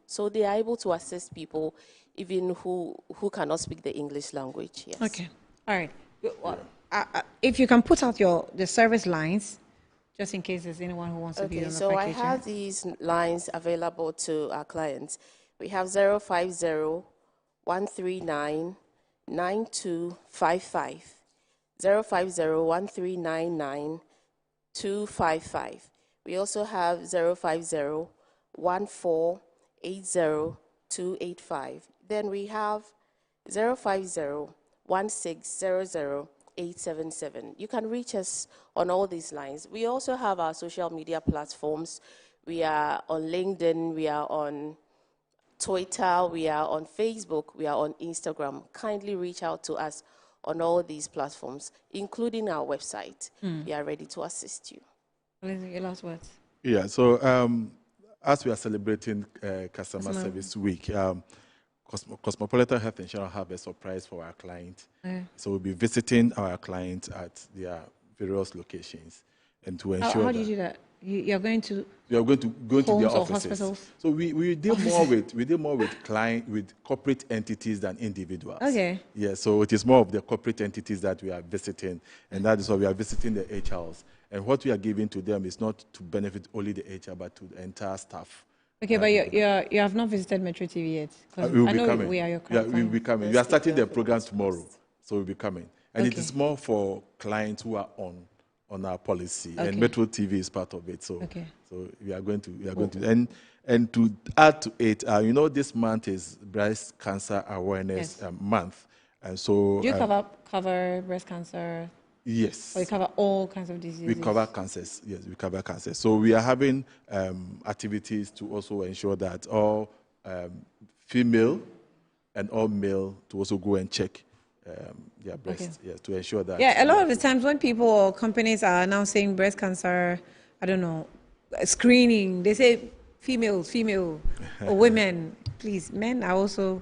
so they are able to assist people even who cannot speak the English language. Yes. Okay, all right. If you can put out the service lines, just in case there's anyone who wants to be on the package. So I have these lines available to our clients. We have 050-139-9255, 050-139-9255. We also have 050-1480-285. Then we have 050-1600-877. You can reach us on all these lines. We also have our social media platforms. We are on LinkedIn, we are on Twitter, we are on Facebook, we are on Instagram. Kindly reach out to us on all these platforms, including our website. We are ready to assist you. Your last words. Yeah, so as we are celebrating Customer Service Week, Cosmopolitan Health Insurance have a surprise for our clients. So we'll be visiting our clients at their various locations, and to ensure how do you do that? You're going to. We are going to go into their homes or offices. hospitals? So we deal more with corporate entities than individuals. Okay. Yeah. So it is more of the corporate entities that we are visiting, and that is why we are visiting the HRs. And what we are giving to them is not to benefit only the HR, but to the entire staff. Okay, but you have not visited Metro TV yet. We will I be know coming. we are your Yeah, client. we will be coming. We are starting the programs tomorrow, so we'll be coming. And it Okay. is more for clients who are on our policy, Okay. and Metro TV is part of it. So, Okay. so we are going to, and to add to it, this month is Breast Cancer Awareness Yes. Month, and so Do you cover breast cancer? yes. Or you cover all kinds of diseases? We cover cancers. Yes, we cover cancers. So we are having activities to also ensure that all female and all male to also go and check their breast. Okay. Yes, to ensure that. Yeah, a lot of the times when people or companies are announcing breast cancer, I don't know, screening, they say female, or women. Please, men are also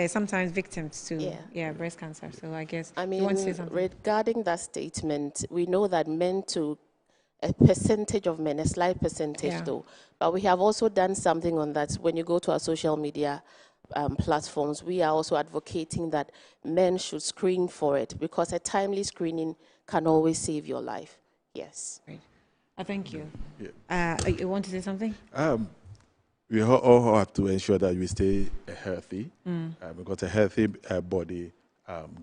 sometimes victims to breast cancer. So I guess you want to say something? Regarding that statement, we know that men to a percentage of men, a slight percentage though, but we have also done something on that. When you go to our social media platforms, we are also advocating that men should screen for it, because a timely screening can always save your life. Yes. Great. Thank you. Yeah. You want to say something? We all have to ensure that we stay healthy, because a healthy body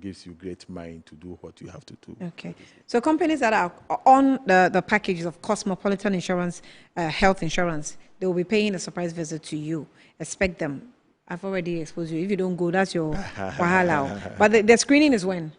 gives you great mind to do what you have to do. Okay. So companies that are on the packages of Cosmopolitan Insurance, health insurance, they will be paying a surprise visit to you. Expect them. I've already exposed you. If you don't go, that's your wahala. But the screening is when?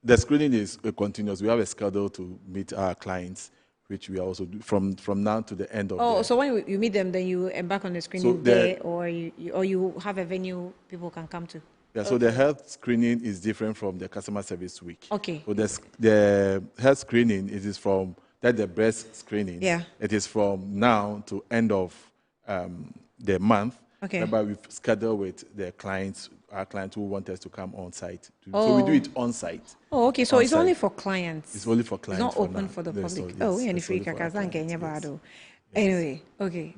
The screening is continuous. We have a schedule to meet our clients, which we also do from now to the end of so when you meet them, then you embark on the screening or you have a venue people can come to? Yeah, so the health screening is different from the customer service week. Okay. So the health screening is from the breast screening. Yeah. It is from now to end of the month. Okay. But we've scheduled with our clients who want us to come on site. So we do it on site. Oh, okay. So it's only for clients. It's only for clients. It's not open for the public. Anyway, okay.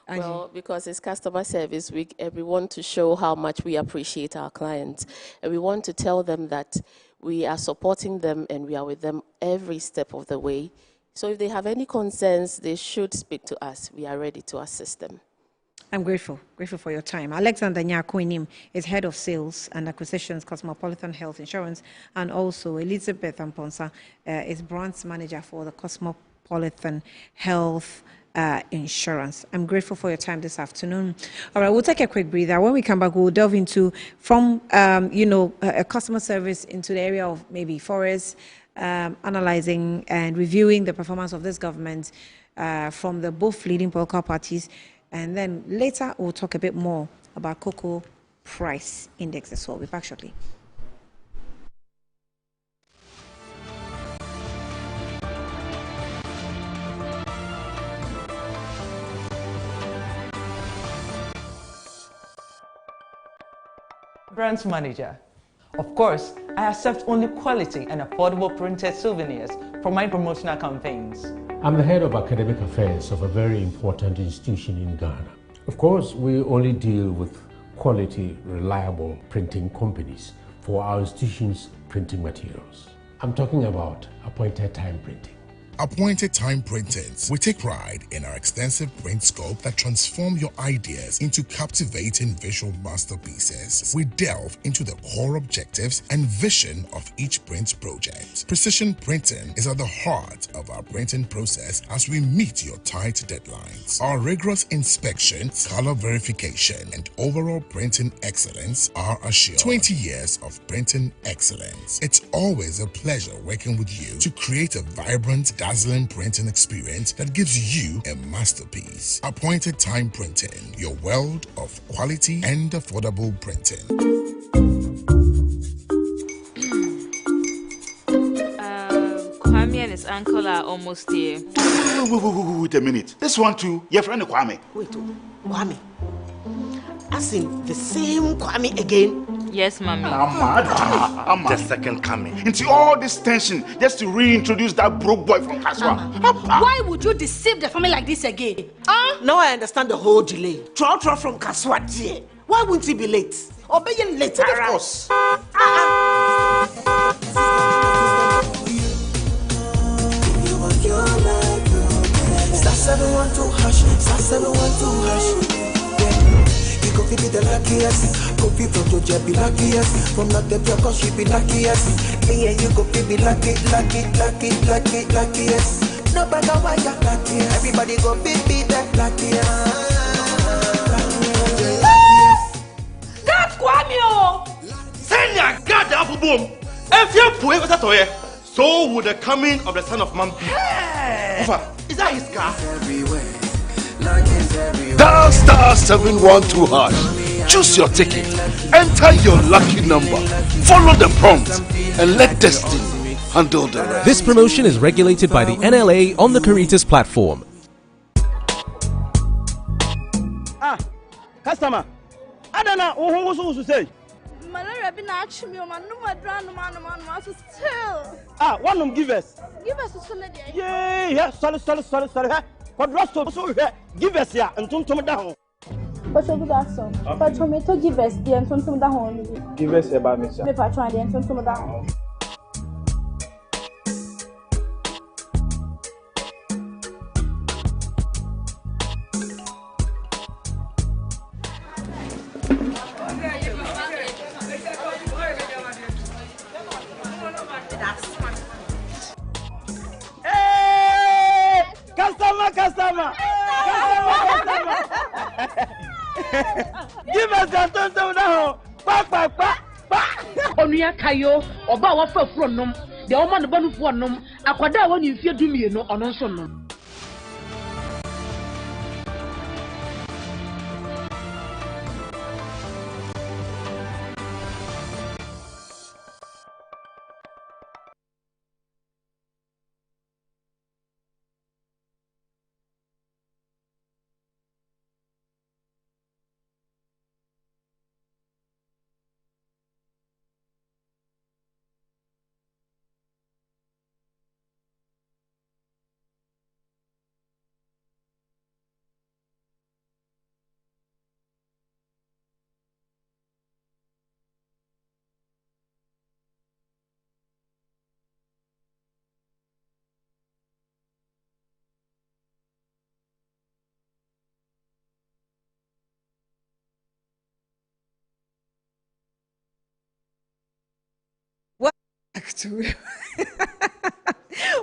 Well, because it's customer service week, and we want to show how much we appreciate our clients. And we want to tell them that we are supporting them and we are with them every step of the way. So if they have any concerns, they should speak to us. We are ready to assist them. I'm grateful for your time. Alexander Nyakoinim is Head of Sales and Acquisitions, Cosmopolitan Health Insurance, and also Elizabeth Amponsa is Branch Manager for the Cosmopolitan Health Insurance. I'm grateful for your time this afternoon. All right, we'll take a quick breather. When we come back, we'll delve into from customer service into the area of maybe forests, analyzing and reviewing the performance of this government from the both leading political parties. And then later, we'll talk a bit more about cocoa price index as well. We'll be back shortly. Branch Manager. Of course, I accept only quality and affordable printed souvenirs for my promotional campaigns. I'm the head of academic affairs of a very important institution in Ghana. Of course, we only deal with quality, reliable printing companies for our institution's printing materials. I'm talking about appointed time printing. Appointed Time Printings. We take pride in our extensive print scope that transform your ideas into captivating visual masterpieces. We delve into the core objectives and vision of each print project. Precision printing is at the heart of our printing process as we meet your tight deadlines. Our rigorous inspection, color verification, and overall printing excellence are assured. 20 years of printing excellence. It's always a pleasure working with you to create a vibrant, dazzling printing experience that gives you a masterpiece. Appointed Time Printing, your world of quality and affordable printing. Kwame and his uncle are almost here. Wait a minute. This one too, your friend Kwame. Wait, Kwame. As in the same Kwame again? Yes, mommy. I'm the second coming. Into all this tension just to reintroduce that broke boy from Kaswa. Why would you deceive the family like this again? Now I understand the whole delay. Troll from Kaswa dear. Why wouldn't he be late? Or be late, of course. Star 712 hash, star 712 hash. Yeah, you go be the luckiest. Copy from Georgia be luckiest. From Natepia, cause she be luckiest. Yeah, you go be luckiest. No matter why you're luckiest. Everybody go be the luckiest. God, Kwamio! Send your God the apple boom. If you put it that way, so would the coming of the son of man be. Is that his car? Dial star 712 hash. Choose your ticket. Enter your lucky number. Follow the prompts and let destiny handle the rest. This promotion is regulated by the NLA on the Caritas platform. Customer, I don't know who to say. Malaria been actually my number still. One of them give us. Give us a solid. Yeah, sorry. What rest of so give us here and don't come down. But you good answer. But tomato give us the and don't come down. Give us about me, sir. If I try the and don't come down. Customer. Give us that tonto now. Pa. Onuya kayo, oba wa fa furo nom. De o ma no banu fo nom. Akwada wa ni mfie dumie no ono nso nom.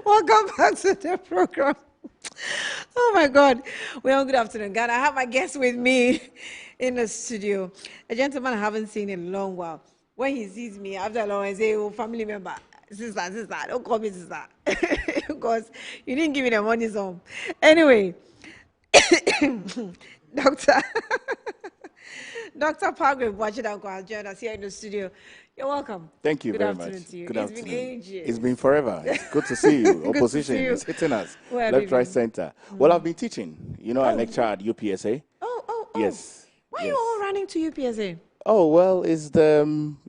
Welcome back to the program. Oh my God. Well, good afternoon, God. I have my guest with me in the studio. A gentleman I haven't seen in a long while. When he sees me after long, I say, oh, family member, sister, don't call me sister. Because you didn't give me the money sum. Anyway, Dr. Pargrim Wachidanko joined us here in the studio. You're welcome. Thank you Good very afternoon much. to you. Good It's afternoon. been ages. It's been forever. It's good to see you. Good to Opposition see you. is hitting us. Where have you Left, right, been? center. Well, I've been teaching. You know, I lecture at UPSA. Oh. Yes. Why are you all running to UPSA? Oh, well, it's the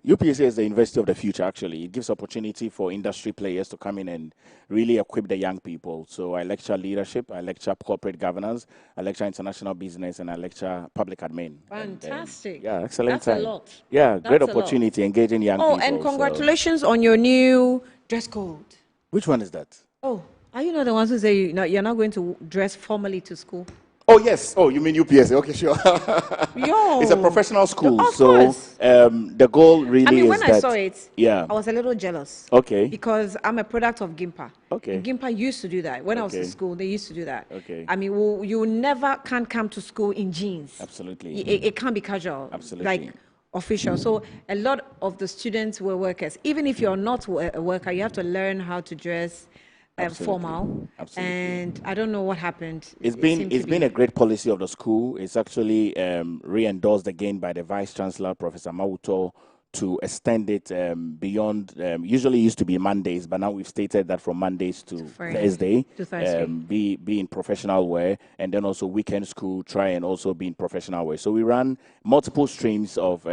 UPSA is the University of the Future, actually. It gives opportunity for industry players to come in and really equip the young people. So I lecture leadership, I lecture corporate governance, I lecture international business, and I lecture public admin. Fantastic. Yeah, excellent That's time. a lot. Yeah, great That's a lot. opportunity engaging young people. Oh, and so- congratulations on your new dress code. Which one is that? Oh, are you not the ones who say you're not going to dress formally to school? Oh, yes. Oh, you mean UPSA? Okay, sure. Yo. It's a professional school. Of So course. the goal really I mean, is when that... I saw it, Yeah. I was a little jealous. Okay. Because I'm a product of Gimpa. Okay. And Gimpa used to do that. When I was in Okay. school, they used to do that. Okay. I mean, you never can come to school in jeans. Absolutely. It can't be casual. Absolutely. Like official. So a lot of the students were workers. Even if you're not a worker, you have to learn how to dress formal. Absolutely. And I don't know what happened. It's It been seemed to it's been be- a great policy of the school. It's actually re-endorsed again by the Vice Chancellor, Professor Mauto, to extend it beyond. Usually it used to be Mondays, but now we've stated that from Mondays to Thursday, To Thursday. be in professional wear, and then also weekend school try and also be in professional wear. So we run multiple streams of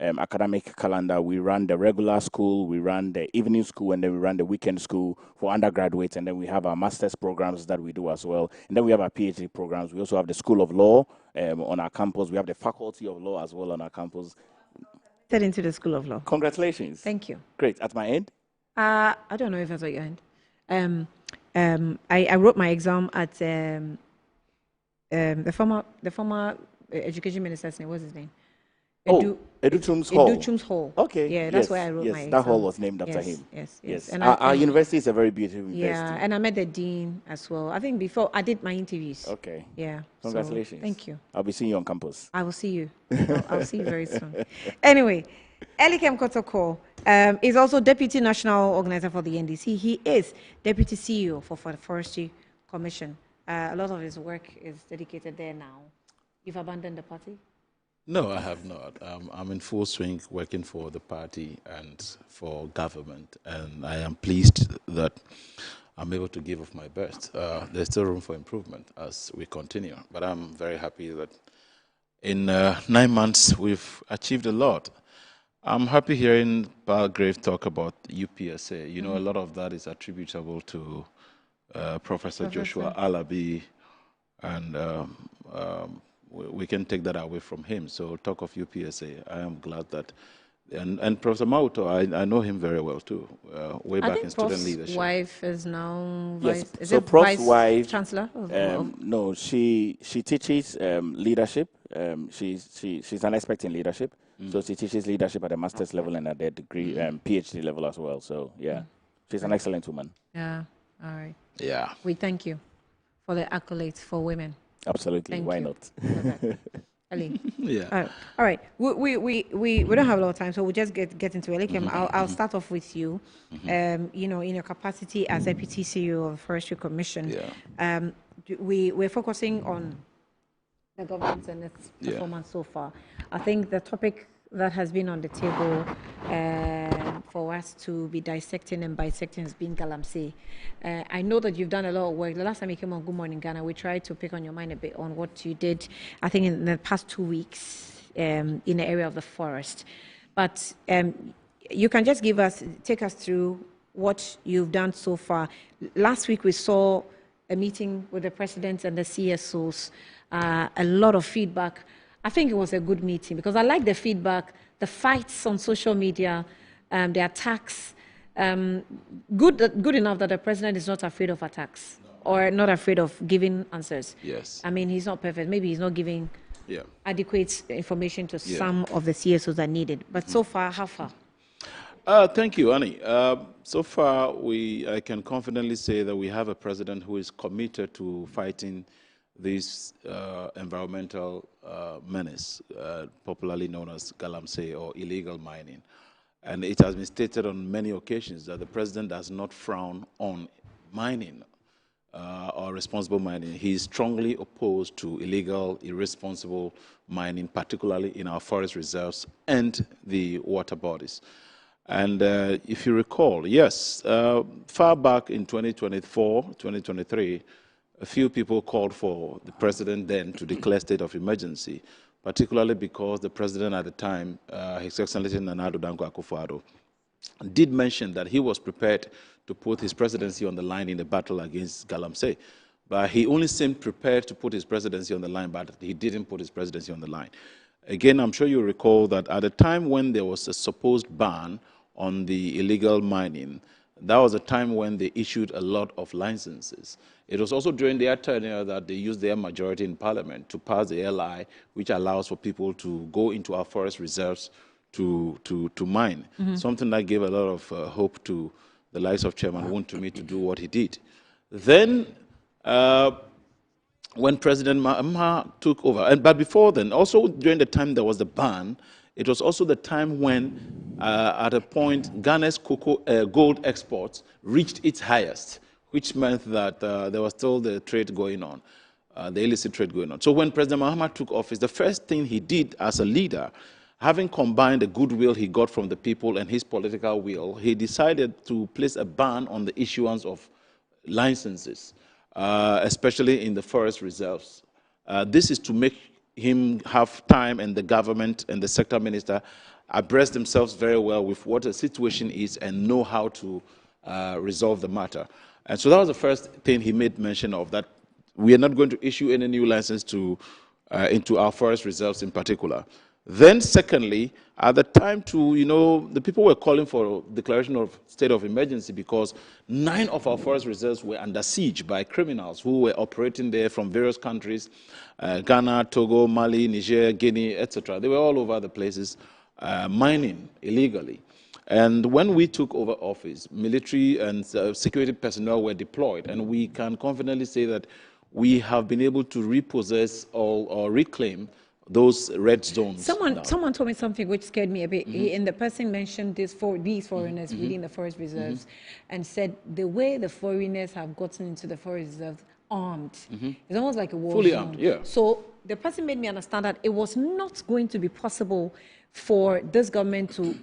academic calendar. We run the regular school, we run the evening school, and then we run the weekend school for undergraduates, and then we have our master's programs that we do as well. And then we have our PhD programs. We also have the School of Law on our campus. We have the Faculty of Law as well on our campus. Into the School of Law. Congratulations. Thank you. Great. At my end? I don't know if that's at your end. I wrote my exam at the former education minister's name. What's his name? Educhum's Hall. Educhum's Hall. Okay. Yeah, that's where I wrote my exam. That hall was named after him. Yes. And our university is a very beautiful university. Yeah, and I met the dean as well. I think before I did my interviews. Okay. Yeah. Congratulations. So, thank you. I'll be seeing you on campus. I will see you. I'll see you very soon. Anyway, Elikem Kotoko is also Deputy National Organizer for the NDC. He is Deputy CEO for the Forestry Commission. A lot of his work is dedicated there now. You've abandoned the party? No, I have not. I'm in full swing working for the party and for government, and I am pleased that I'm able to give of my best. There's still room for improvement as we continue, but I'm very happy that in 9 months we've achieved a lot. I'm happy hearing Palgrave talk about UPSA. You know, a lot of that is attributable to Professor Joshua Alabi, and we can take that away from him. So talk of UPSA, I am glad that, and Professor Mauto, I know him very well too, way back in student leadership. Wife is now yes. Is so it Prof's vice wife, chancellor? No, she teaches leadership. She's an expert in leadership. So she teaches leadership at the master's level and at the degree PhD level as well. So yeah, she's an excellent woman. Yeah. All right. Yeah. We thank you for the accolades for women. Absolutely. Thank Why you. not? Ali. Yeah. All right. We don't have a lot of time, so we'll just get into it. I'll start off with you. You know, in your capacity as Deputy CEO of the Forestry Commission, we're focusing on the government and its performance so far. I think the topic that has been on the table for us to be dissecting and bisecting has been Galamsey. I know that you've done a lot of work. The last time you came on Good Morning Ghana, we tried to pick on your mind a bit on what you did, I think, in the past 2 weeks in the area of the forest. But you can just take us through what you've done so far. Last week we saw a meeting with the president and the CSOs, a lot of feedback. I think it was a good meeting because I like the feedback, the fights on social media, the attacks. Good enough that the president is not afraid of attacks or not afraid of giving answers. Yes. I mean, he's not perfect. Maybe he's not giving adequate information to some of the CSOs that need it. But so far, how far? Thank you, Annie. So far, I can confidently say that we have a president who is committed to fighting this environmental menace, popularly known as Galamsey or illegal mining. And it has been stated on many occasions that the president does not frown on mining or responsible mining. He is strongly opposed to illegal, irresponsible mining, particularly in our forest reserves and the water bodies. And if you recall, yes, far back in 2024, 2023, a few people called for the president then to declare state of emergency, particularly because the president at the time, His Excellency Nana Addo Dankwa Akufo-Addo, did mention that he was prepared to put his presidency on the line in the battle against Galamsey. But he only seemed prepared to put his presidency on the line, but he didn't put his presidency on the line. Again, I'm sure you recall that at the time when there was a supposed ban on the illegal mining, that was a time when they issued a lot of licenses. It was also during their tenure that they used their majority in parliament to pass the LI, which allows for people to go into our forest reserves to mine. Something that gave a lot of hope to the likes of Chairman Wontumi to do what he did. Then, when President Mahama took over, but before then, also during the time there was the ban, it was also the time when, at a point, Ghana's gold exports reached its highest, which meant that there was still the trade going on, the illicit trade going on. So when President Mahama took office, the first thing he did as a leader, having combined the goodwill he got from the people and his political will, he decided to place a ban on the issuance of licenses, especially in the forest reserves. This is to make him have time, and the government and the sector minister abreast themselves very well with what the situation is and know how to resolve the matter. And so that was the first thing he made mention of, that we are not going to issue any new license into our forest reserves in particular. Then secondly, at the time the people were calling for a declaration of state of emergency because 9 of our forest reserves were under siege by criminals who were operating there from various countries, Ghana, Togo, Mali, Niger, Guinea, etc. They were all over the places mining illegally. And when we took over office, military and security personnel were deployed, and we can confidently say that we have been able to repossess or reclaim those red zones. Someone told me something which scared me a bit, and the person mentioned these foreigners within the forest reserves, and said the way the foreigners have gotten into the forest reserves armed, it's almost like a war fully zone. armed, yeah. So the person made me understand that it was not going to be possible for this government to,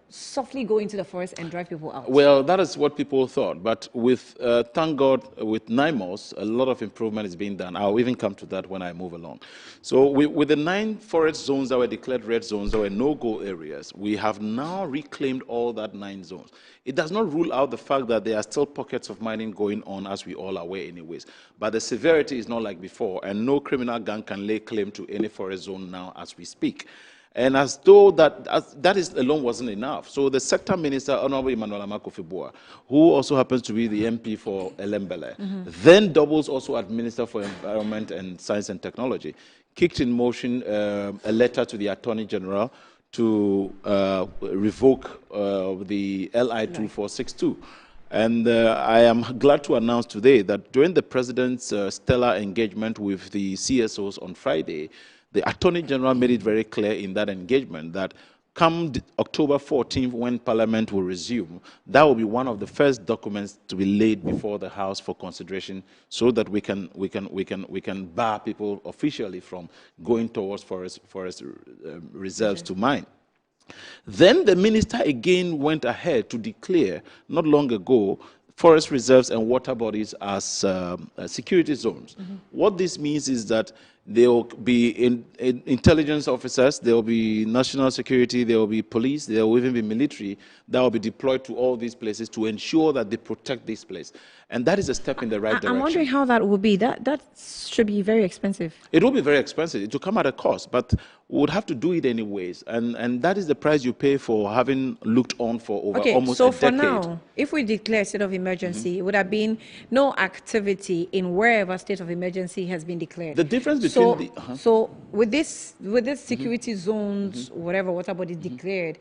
softly go into the forest and drive people out. Well, that is what people thought. But with, thank God, with NIMOS, a lot of improvement is being done. I'll even come to that when I move along. So with the 9 forest zones that were declared red zones, that were no-go areas, we have now reclaimed all that 9 zones. It does not rule out the fact that there are still pockets of mining going on, as we all are aware anyways. But the severity is not like before, and no criminal gang can lay claim to any forest zone now as we speak. And as though that is alone wasn't enough. So the sector minister, Honorable Emmanuel Amakufibua, who also happens to be the MP for Elembele, then doubles also as Minister for Environment and Science and Technology, kicked in motion a letter to the Attorney General to revoke the LI 2462. And I am glad to announce today that during the President's stellar engagement with the CSOs on Friday, the Attorney General made it very clear in that engagement that come October 14th, when Parliament will resume, that will be one of the first documents to be laid before the House for consideration, so that we can bar people officially from going towards forest reserves to mine. Then the minister again went ahead to declare, not long ago, forest reserves and water bodies as security zones. What this means is that there will be intelligence officers, there will be national security, there will be police, there will even be military that will be deployed to all these places to ensure that they protect this place. And that is a step in the right direction. I'm wondering how that will be. That should be very expensive. It will be very expensive. It will come at a cost, but we would have to do it anyways. And that is the price you pay for having looked on for over almost a decade. So for now, if we declare state of emergency, it would have been no activity in wherever state of emergency has been declared. The difference between So with this security zones, whatever water body declared,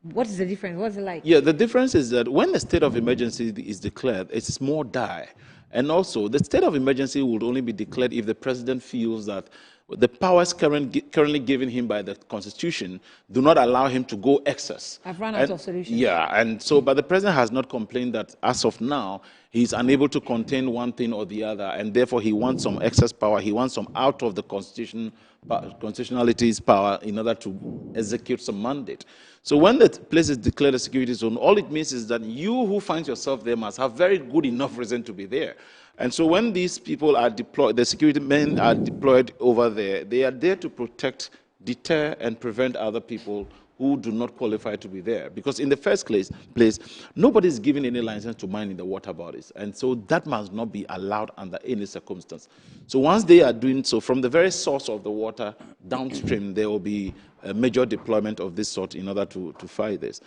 what is the difference? What's it like? Yeah, the difference is that when the state of emergency is declared, it's more dire. And also, the state of emergency would only be declared if the president feels that the powers currently given him by the Constitution do not allow him to go excess. I've run out of solutions. Yeah, and so, but the president has not complained that as of now, he's unable to contain one thing or the other, and therefore he wants some excess power. He wants some out of the constitutionality's power in order to execute some mandate. So when the place is declared a security zone, all it means is that you who find yourself there must have very good enough reason to be there. And so when these people are deployed, the security men are deployed over there, they are there to protect, deter, and prevent other people who do not qualify to be there. Because in the first place, nobody is given any license to mine in the water bodies. And so that must not be allowed under any circumstance. So once they are doing so, from the very source of the water downstream, there will be a major deployment of this sort in order to fight this.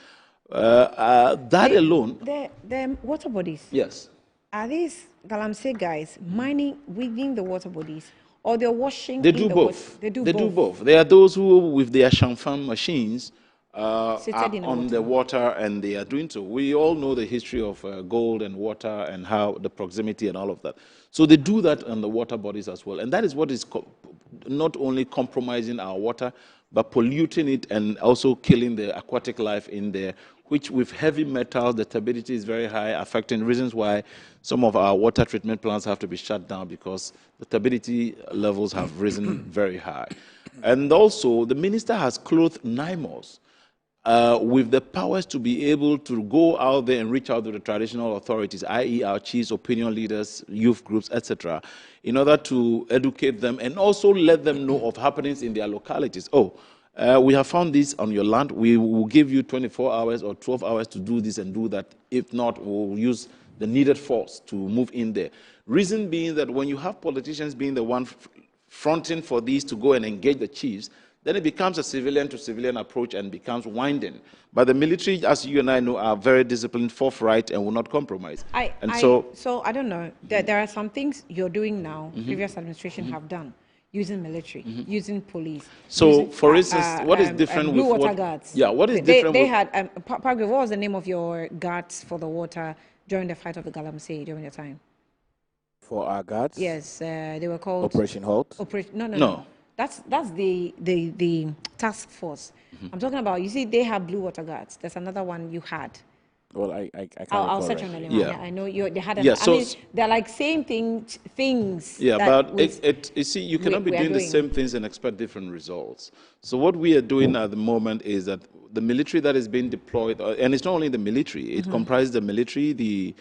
That alone... The water bodies? Yes. Are these Galamsey guys mining within the water bodies, or they're washing They in do the both. water? They do both. There are those who, with their Shamfam machines, are in on the water, and they are doing so. We all know the history of gold and water and how the proximity and all of that. So they do that on the water bodies as well. And that is what is not only compromising our water, but polluting it and also killing the aquatic life in there, which with heavy metals, the turbidity is very high, affecting reasons why some of our water treatment plants have to be shut down, because the turbidity levels have risen very high. And also, the minister has clothed NIMOS with the powers to be able to go out there and reach out to the traditional authorities, i.e. our chiefs, opinion leaders, youth groups, etc., in order to educate them and also let them know of happenings in their localities. Oh, we have found this on your land. We will give you 24 hours or 12 hours to do this and do that. If not, we'll use the needed force to move in there. Reason being that when you have politicians being the one fronting for these to go and engage the chiefs, then it becomes a civilian-to-civilian approach and becomes winding. But the military, as you and I know, are very disciplined, forthright, and will not compromise. So I don't know. There are some things you're doing now, previous administration have done, using military, using police. So, using, for instance, what is different blue with water guards? Yeah, what is They different? had, Parkway, what was the name of your guards for the water during the fight of the Galamsey during the time? For our guards? Yes, they were called Operation Halt? No. That's the task force. I'm talking about, you see, they have blue water guards. There's another one you had. Well, I can't I'll recall search it. on the name. Yeah. I know they had. Yeah, I mean, they're like same things. Yeah, that but you see, you cannot be doing the same things and expect different results. So what we are doing at the moment is that the military that is being deployed, and it's not only the military, it comprises the military, the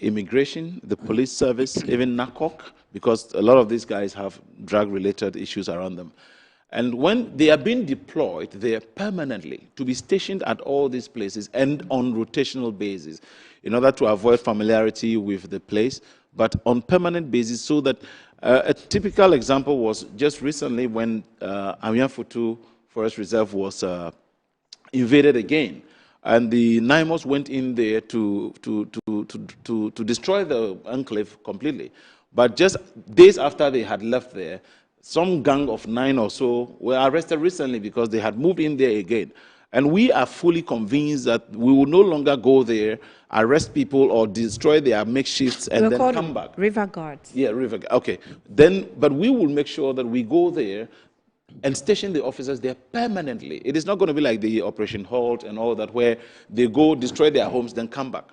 immigration, the police service, even NACOC, because a lot of these guys have drug-related issues around them. And when they are being deployed, they are permanently to be stationed at all these places and on rotational basis in order to avoid familiarity with the place, but on permanent basis so that a typical example was just recently when Amiafutu Forest Reserve was invaded again. And the NIMOS went in there to destroy the enclave completely. But just days after they had left there, some gang of 9 or so were arrested recently because they had moved in there again. And we are fully convinced that we will no longer go there, arrest people or destroy their makeshifts and then come back. River guards. Yeah, river guards. Okay. Then, but we will make sure that we go there and station the officers there permanently. It is not going to be like the Operation Halt and all that, where they go, destroy their homes, then come back.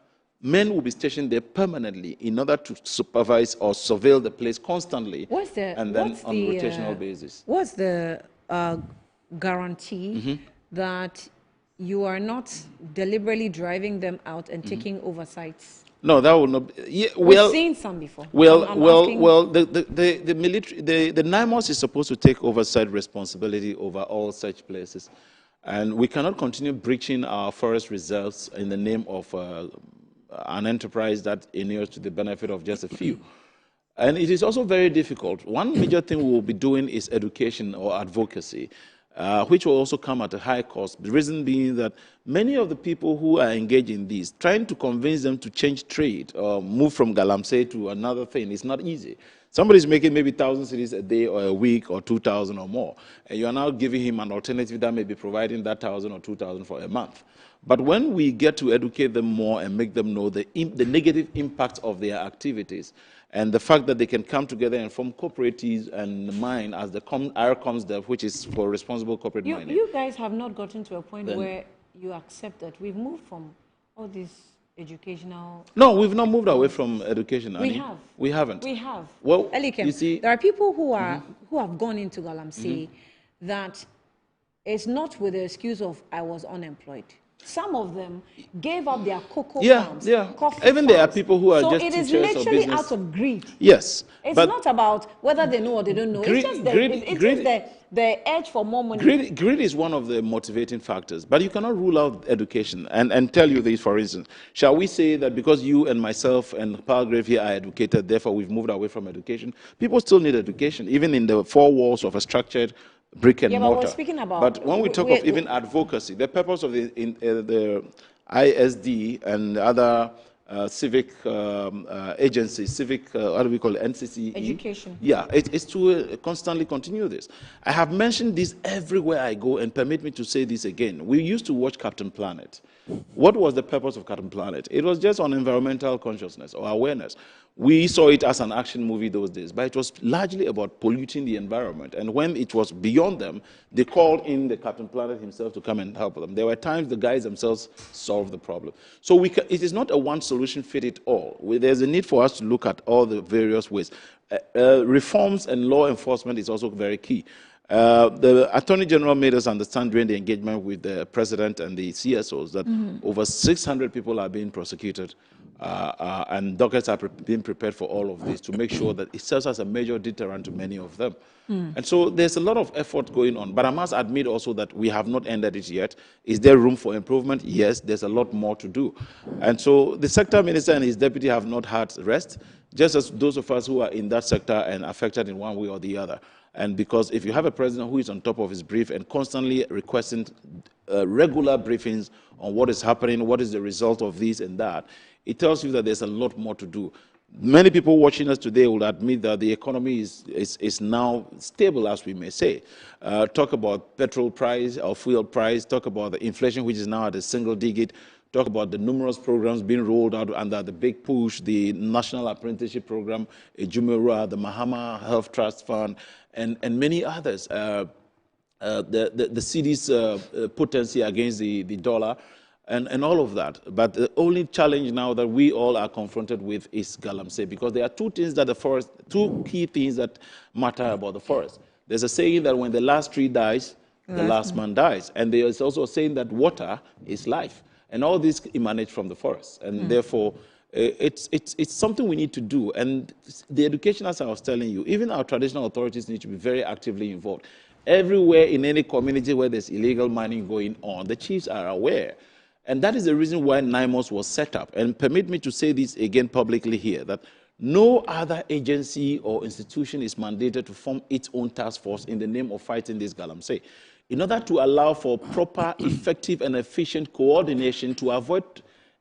Men will be stationed there permanently in order to supervise or surveil the place constantly, and then on a rotational basis. What's the guarantee that you are not deliberately driving them out and taking oversights? No, that will not. Yeah, We've seen some before. The military, the NIMOS is supposed to take oversight responsibility over all such places, and we cannot continue breaching our forest reserves in the name of an enterprise that inures to the benefit of just a few. And it is also very difficult. One major thing we will be doing is education or advocacy, which will also come at a high cost. The reason being that many of the people who are engaged in this, trying to convince them to change trade or move from Galamsey to another thing is not easy. Somebody's making maybe 1,000 cedis a day or a week or 2,000 or more, and you are now giving him an alternative that may be providing that 1,000 or 2,000 for a month. But when we get to educate them more and make them know the negative impact of their activities and the fact that they can come together and form cooperatives and mine as the IRCOMSDEV, which is for responsible corporate mining. You guys have not gotten to a point where you accept that we've moved from all these educational... No, we've not moved away from education, Annie. We have. We haven't. We have. Well, Elikem, you see... There are people who are who have gone into Galamsey that it's not with the excuse of I was unemployed. Some of them gave up their cocoa farms, coffee Even there are farms. people who are so just it is teachers or literally business. out of greed. Yes. It's but not about whether they know or they don't know. Greed- It's just greed- the edge for more money. Greed is one of the motivating factors, but you cannot rule out education. And tell you this, for instance, shall we say that because you and myself and Palgrave here are educated, therefore we've moved away from education? People still need education, even in the four walls of a structured brick and But mortar. we're speaking about... But when we talk of even advocacy, the purpose of the ISD and other civic agencies, civic, how do we call it, NCCE? Education. Yeah, it's to constantly continue this. I have mentioned this everywhere I go, and permit me to say this again. We used to watch Captain Planet. What was the purpose of Captain Planet? It was just on environmental consciousness or awareness. We saw it as an action movie those days, but it was largely about polluting the environment. And when it was beyond them, they called in the Captain Planet himself to come and help them. There were times the guys themselves solved the problem. So it is not a one solution fit it all. There's a need for us to look at all the various ways. Reforms and law enforcement is also very key. The Attorney General made us understand during the engagement with the President and the CSOs that over 600 people are being prosecuted And dockets are being prepared for all of this to make sure that it serves as a major deterrent to many of them. And so there's a lot of effort going on. But I must admit also that we have not ended it yet. Is there room for improvement? Yes, there's a lot more to do. And so the sector minister and his deputy have not had rest, just as those of us who are in that sector and affected in one way or the other. And because if you have a president who is on top of his brief and constantly requesting regular briefings on what is happening, what is the result of this and that, it tells you that there's a lot more to do. Many people watching us today will admit that the economy is now stable, as we may say. Talk about petrol price or fuel price, talk about the inflation, which is now at a single digit, talk about the numerous programs being rolled out under the big push, the National Apprenticeship Program, Ejumera, the Mahama Health Trust Fund, and many others. The CD's potency against the dollar, and all of that. But the only challenge now that we all are confronted with is Galamsey, because there are two key things that matter about the forest. There's a saying that when the last tree dies, the last man dies. And there is also a saying that water is life. And all this emanates from the forest. And therefore, it's something we need to do. And the education, as I was telling you, even our traditional authorities need to be very actively involved. Everywhere in any community where there's illegal mining going on, the chiefs are aware. And that is the reason why NIMOS was set up. And permit me to say this again publicly here, that no other agency or institution is mandated to form its own task force in the name of fighting this Galamsey. In order to allow for proper, effective, and efficient coordination to avoid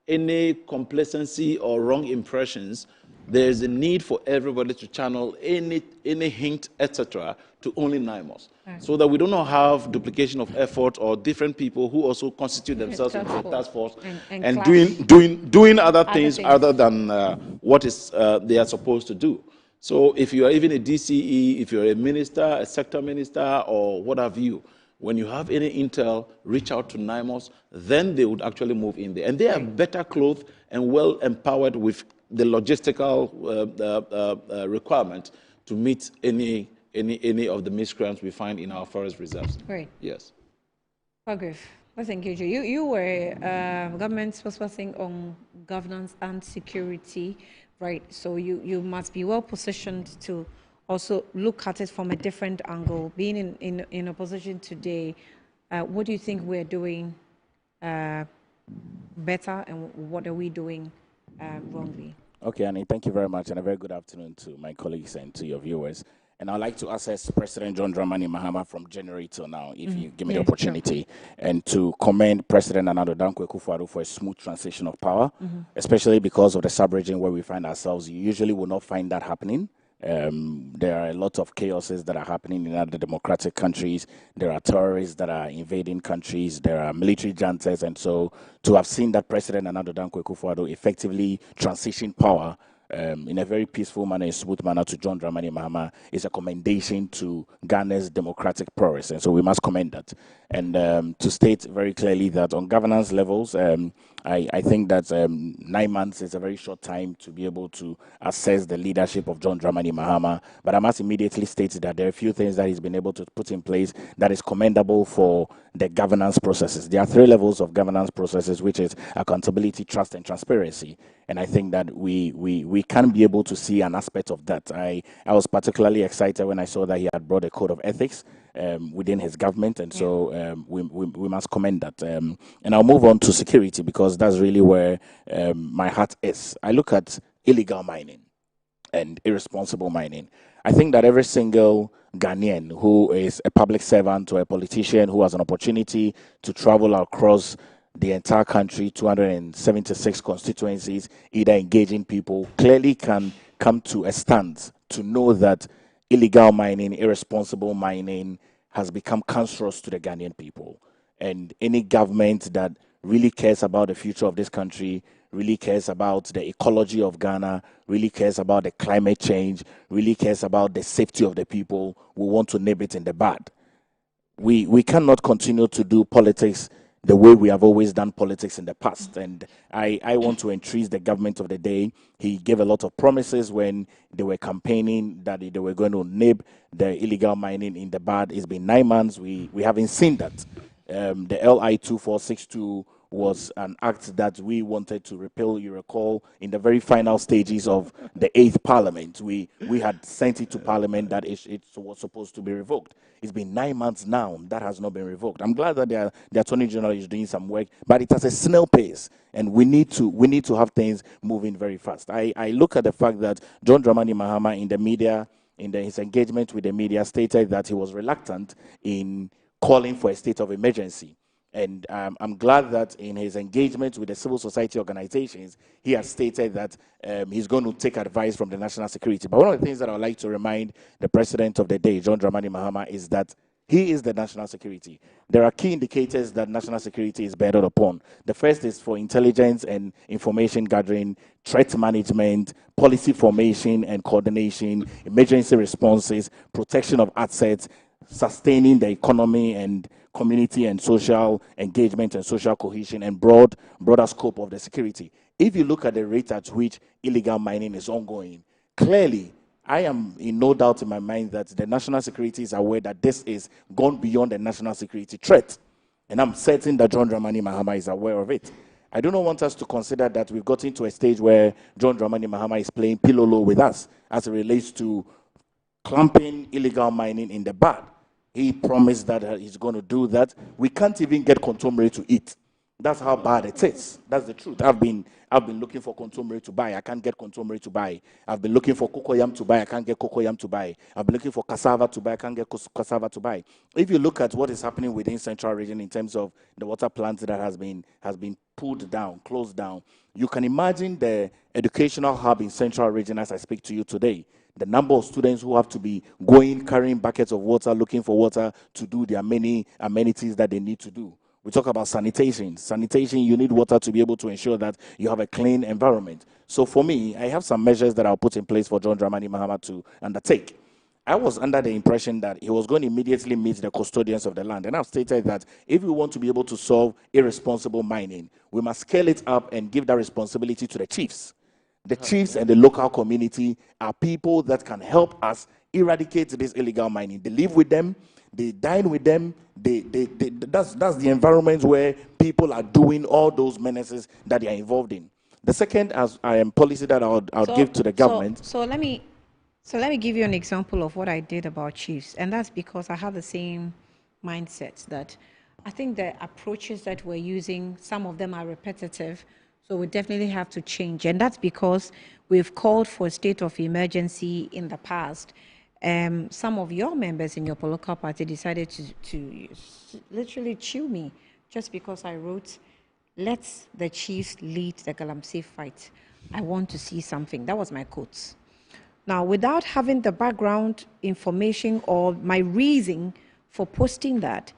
any complacency or wrong impressions, there is a need for everybody to channel any hint, etc., to only NIMOS, so that we do not have duplication of effort or different people who also constitute themselves into a task force and doing other things other than what is they are supposed to do. So if you are even a DCE, if you're a minister, a sector minister, or what have you, when you have any intel, reach out to NIMOS, then they would actually move in there. And they are better clothed and well empowered with the logistical requirement to meet any of the miscreants we find in our forest reserves. Right. Yes. Agriff, let's engage you. You were government spokesperson on governance and security, right? So you must be well positioned to also look at it from a different angle. Being in opposition today, what do you think we're doing better, and what are we doing wrongly? Okay, Annie, thank you very much, and a very good afternoon to my colleagues and to your viewers. And I'd like to assess President John Dramani Mahama from January till now, if you give me the opportunity, and to commend President Nana Addo Dankwa Akufo-Addo for a smooth transition of power, especially because of the sub-region where we find ourselves. You usually will not find that happening. There are a lot of chaoses that are happening in other democratic countries. There are terrorists that are invading countries. There are military juntas. And so to have seen that President Nana Addo Dankwa Akufo-Addo effectively transition power in a very peaceful manner, a smooth manner, to John Dramani Mahama is a commendation to Ghana's democratic progress. And so we must commend that. And to state very clearly that on governance levels, I think that 9 months is a very short time to be able to assess the leadership of John Dramani Mahama. But I must immediately state that there are a few things that he's been able to put in place that is commendable for the governance processes. There are 3 levels of governance processes, which is accountability, trust, and transparency. And I think that we can be able to see an aspect of that. I was particularly excited when I saw that he had brought a code of ethics within his government, and so we must commend that. And I'll move on to security, because that's really where my heart is. I look at illegal mining and irresponsible mining. I think that every single Ghanaian who is a public servant or a politician who has an opportunity to travel across the entire country, 276 constituencies, either engaging people, clearly can come to a stand to know that illegal mining, irresponsible mining has become cancerous to the Ghanaian people. And any government that really cares about the future of this country, really cares about the ecology of Ghana, really cares about the climate change, really cares about the safety of the people, we want to nip it in the bud. We cannot continue to do politics the way we have always done politics in the past. And I want to entreat the government of the day. He gave a lot of promises when they were campaigning that they were going to nip the illegal mining in the bud. It's been 9 months. We haven't seen that. The LI 2462 was an act that we wanted to repeal. You recall, in the very final stages of the 8th Parliament, we had sent it to Parliament that it was supposed to be revoked. It's been 9 months now that has not been revoked. I'm glad that the Attorney General is doing some work, but it has a snail pace, and we need to have things moving very fast. I look at the fact that John Dramani Mahama in the media, his engagement with the media, stated that he was reluctant in calling for a state of emergency. And I'm glad that in his engagement with the civil society organizations, he has stated that he's going to take advice from the national security. But one of the things that I would like to remind the president of the day, John Dramani Mahama, is that he is the national security. There are key indicators that national security is bettered upon. The first is for intelligence and information gathering, threat management, policy formation and coordination, emergency responses, protection of assets, sustaining the economy and community and social engagement and social cohesion, and broader scope of the security. If you look at the rate at which illegal mining is ongoing, clearly, I am in no doubt in my mind that the national security is aware that this is gone beyond the national security threat. And I'm certain that John Dramani Mahama is aware of it. I do not want us to consider that we've gotten to a stage where John Dramani Mahama is playing pillow with us as it relates to clamping illegal mining in the bud. He promised that he's going to do that. We can't even get contumely to eat. That's how bad it is. That's the truth. I've been looking for contumely to buy. I can't get contumely to buy. I've been looking for cocoyam to buy. I can't get cocoyam to buy. I've been looking for cassava to buy. I can't get cassava to buy. If you look at what is happening within Central Region in terms of the water plant that has been pulled down, closed down, you can imagine the educational hub in Central Region as I speak to you today. The number of students who have to be going, carrying buckets of water, looking for water to do their many amenities that they need to do. We talk about sanitation. Sanitation, you need water to be able to ensure that you have a clean environment. So for me, I have some measures that I'll put in place for John Dramani Mahama to undertake. I was under the impression that he was going to immediately meet the custodians of the land. And I've stated that if we want to be able to solve irresponsible mining, we must scale it up and give that responsibility to the chiefs. The chiefs and the local community are people that can help us eradicate this illegal mining. They live with them, they dine with them, that's the environment where people are doing all those menaces that they are involved in. The second policy that I'll give to the government. So let me give you an example of what I did about chiefs, and that's because I have the same mindset that I think the approaches that we're using, some of them are repetitive. So we definitely have to change. And that's because we've called for a state of emergency in the past. Some of your members in your political party decided to literally chew me just because I wrote, "Let the chiefs lead the Galamsey fight. I want to see something." That was my quotes. Now, without having the background information or my reason for posting that,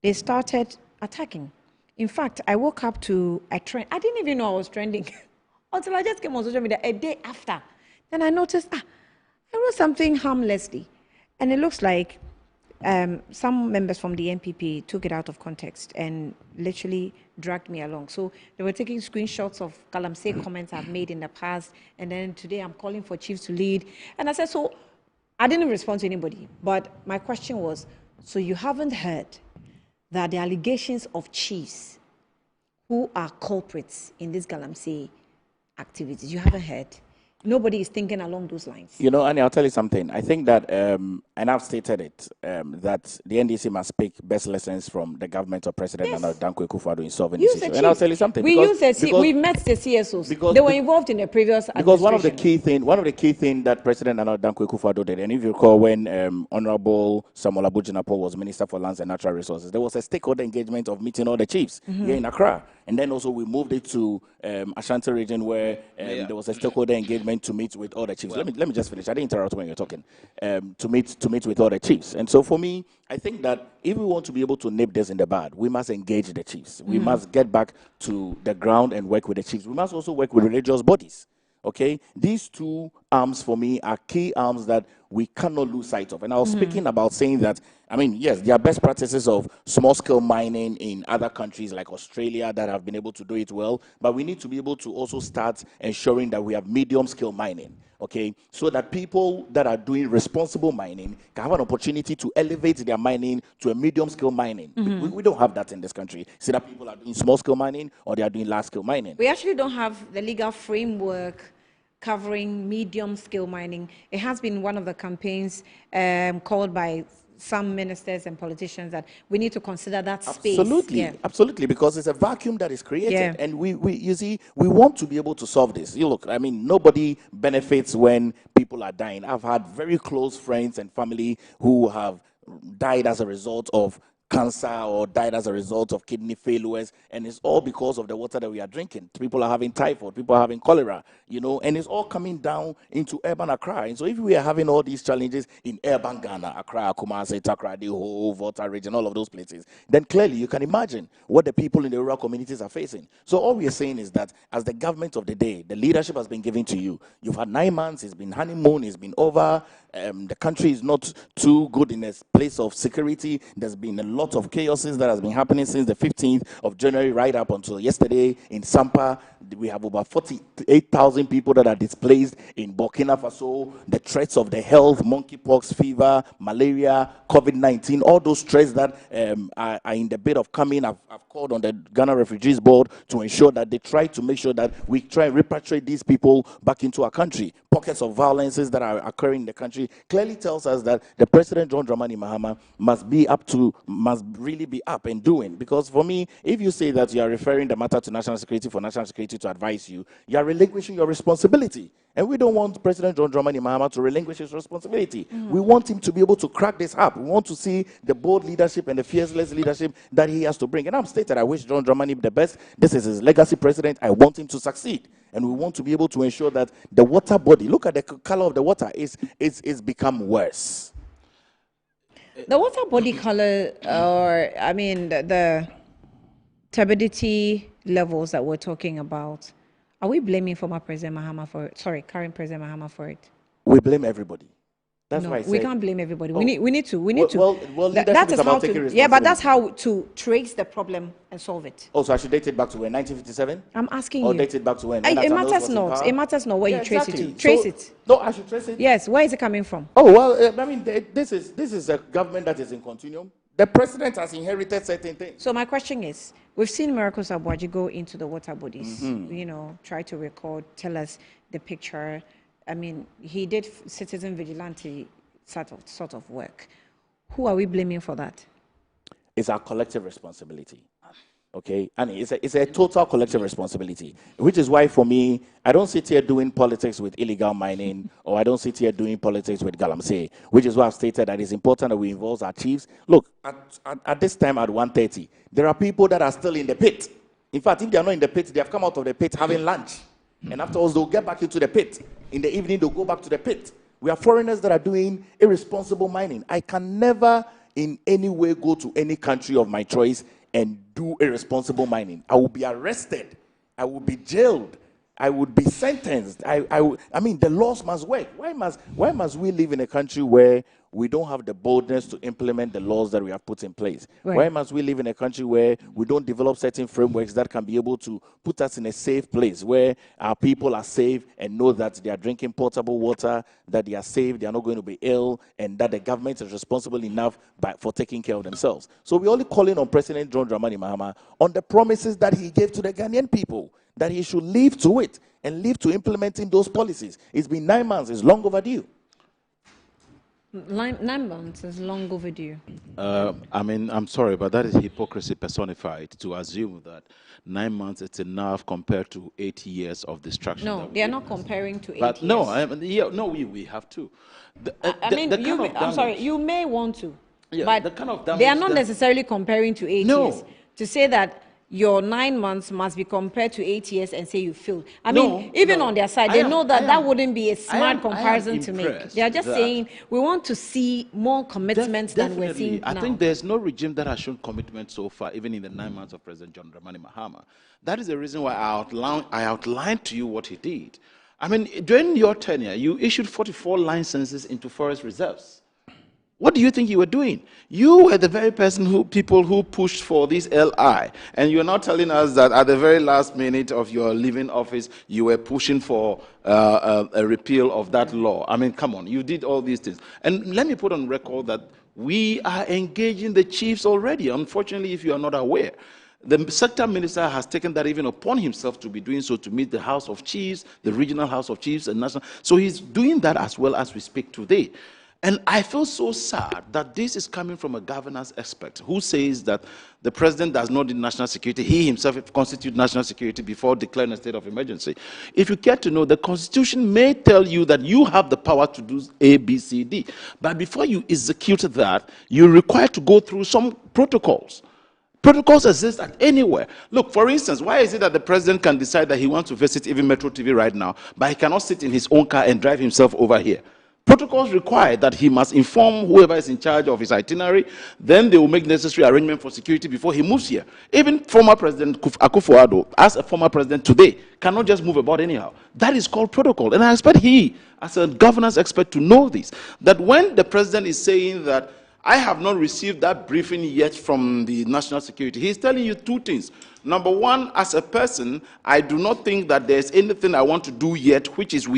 they started attacking. In fact, I woke up to a trend. I didn't even know I was trending until I just came on social media a day after. Then I noticed, I wrote something harmlessly. And it looks like some members from the NPP took it out of context and literally dragged me along. So they were taking screenshots of Galamsey comments I've made in the past. And then today I'm calling for chiefs to lead. And I said, so I didn't respond to anybody. But my question was, so you haven't heard that the allegations of chiefs who are culprits in this Galamsey activities, you haven't heard? Nobody is thinking along those lines. You know, Annie, I'll tell you something. I think that, and I've stated it, that the NDC must pick best lessons from the government of President Dankwa Akufo-Addo in solving this issue. And I'll tell you something. We met the CSOs. They were involved in the previous administration. Because one of the key things that President Dankwa Akufo-Addo did, and if you recall when Honorable Samuel Abu Jinapor was Minister for Lands and Natural Resources, there was a stakeholder engagement of meeting all the chiefs here in Accra. And then also we moved it to Ashanti region where there was a stakeholder engagement to meet with all the chiefs. Let me just finish. I didn't interrupt when you're talking. To meet with all the chiefs. And so for me, I think that if we want to be able to nip this in the bud, we must engage the chiefs. We must get back to the ground and work with the chiefs. We must also work with religious bodies. Okay? These two arms for me are key arms that we cannot lose sight of. And I was speaking about saying that, I mean, yes, there are best practices of small-scale mining in other countries like Australia that have been able to do it well, but we need to be able to also start ensuring that we have medium-scale mining, okay, so that people that are doing responsible mining can have an opportunity to elevate their mining to a medium-scale mining. We don't have that in this country. See that people are doing small-scale mining or they are doing large-scale mining. We actually don't have the legal framework covering medium-scale mining. It has been one of the campaigns called by some ministers and politicians that we need to consider that space. Absolutely, absolutely, because it's a vacuum that is created, and you see, we want to be able to solve this. You look, I mean, nobody benefits when people are dying. I've had very close friends and family who have died as a result of cancer or died as a result of kidney failures, and it's all because of the water that we are drinking. People are having typhoid, people are having cholera, you know, and it's all coming down into urban Accra. And so if we are having all these challenges in urban Ghana, Accra, Kumasi, Takra, the whole Volta region, all of those places, then clearly you can imagine what the people in the rural communities are facing. So all we are saying is that as the government of the day, the leadership has been given to you. You've had 9 months, it's been honeymoon, it's been over. The country is not too good in a place of security. There's been a lot of chaoses that has been happening since the 15th of January right up until yesterday in Sampa. We have about 48,000 people that are displaced in Burkina Faso. The threats of the health, monkeypox, fever, malaria, COVID-19, all those threats that are in the bit of coming. I've called on the Ghana Refugees Board to ensure that they try to make sure that we try and repatriate these people back into our country. Pockets of violences that are occurring in the country clearly tells us that the President John Dramani Mahama must really be up and doing. Because for me, if you say that you are referring the matter to national security for national security to advise you, you are relinquishing your responsibility. And we don't want President John Dramani Mahama to relinquish his responsibility. We want him to be able to crack this up. We want to see the bold leadership and the fearless leadership that he has to bring. And I'm stated, I wish John Dramani the best. This is his legacy president. I want him to succeed. And we want to be able to ensure that the water body, look at the color of the water, is become worse. The water body color, or I mean, the turbidity levels that we're talking about, are we blaming former President Mahama for it? Sorry, current President Mahama for it? We blame everybody. That's no, why I we say, can't blame everybody. Oh. We need to. Well, that is how to. Yeah, but that's how to trace the problem and solve it. Oh, so I should date it back to when, 1957? I'm asking or you. Or date it back to when? It matters not. It matters not where you trace it to. Trace it. No, I should trace it. Yes. Where is it coming from? Oh well, I mean, this is a government that is in continuum. The president has inherited certain things. So my question is, we've seen Miracles Abuaji go into the water bodies, you know, try to record, tell us the picture. I mean, he did citizen vigilante sort of work. Who are we blaming for that? It's our collective responsibility. Okay, and it's a total collective responsibility, which is why for me, I don't sit here doing politics with illegal mining, or I don't sit here doing politics with Galamsey, which is why I've stated that it's important that we involve our chiefs. Look, at this time at 1:30, there are people that are still in the pit. In fact, if they are not in the pit, they have come out of the pit having lunch. And afterwards, they'll get back into the pit. In the evening, they'll go back to the pit. We have foreigners that are doing irresponsible mining. I can never in any way go to any country of my choice and do irresponsible mining. I will be arrested. I will be jailed. I would be sentenced. I mean, the laws must work. Why must we live in a country where we don't have the boldness to implement the laws that we have put in place? Right. Why must we live in a country where we don't develop certain frameworks that can be able to put us in a safe place, where our people are safe and know that they are drinking potable water, that they are safe, they are not going to be ill, and that the government is responsible enough for taking care of themselves? So we're only calling on President John Dramani Mahama on the promises that he gave to the Ghanaian people, that he should live to it and live to implementing those policies. It's been 9 months. It's long overdue. 9 months is long overdue. I mean, I'm sorry, but that is hypocrisy personified to assume that 9 months is enough compared to 8 years of destruction. No, they are not comparing to 8 but years. No, we have to. I'm sorry, you may want to, yeah, but they are not necessarily comparing to 8 years. To say that your 9 months must be compared to 8 years and say you failed. I mean, even on their side, they know that that wouldn't be a smart comparison to make. They are just saying, we want to see more commitment than we're seeing now. I think there's no regime that has shown commitment so far, even in the 9 months of President John Dramani Mahama. That is the reason why I outlined to you what he did. I mean, during your tenure, you issued 44 licenses into forest reserves. What do you think you were doing? You were the very people who pushed for this LI, and you're now telling us that at the very last minute of your leaving office, you were pushing for a repeal of that law. I mean, come on, you did all these things. And let me put on record that we are engaging the chiefs already, unfortunately, if you are not aware. The sector minister has taken that even upon himself to be doing so, to meet the House of Chiefs, the regional House of Chiefs, and national. So he's doing that as well as we speak today. And I feel so sad that this is coming from a governance expert who says that the president does not need national security. He himself constitutes national security before declaring a state of emergency. If you care to know, the Constitution may tell you that you have the power to do A, B, C, D. But before you execute that, you're required to go through some protocols. Protocols exist at anywhere. Look, for instance, why is it that the president can decide that he wants to visit even Metro TV right now, but he cannot sit in his own car and drive himself over here? Protocols require that he must inform whoever is in charge of his itinerary. Then they will make necessary arrangement for security before he moves here. Even former President Akufo-Addo, as a former president today, cannot just move about anyhow. That is called protocol. And I expect he, as a governance expert, to know this. That when the president is saying that I have not received that briefing yet from the national security, he's telling you two things. Number one, as a person, I do not think that there's anything I want to do yet which is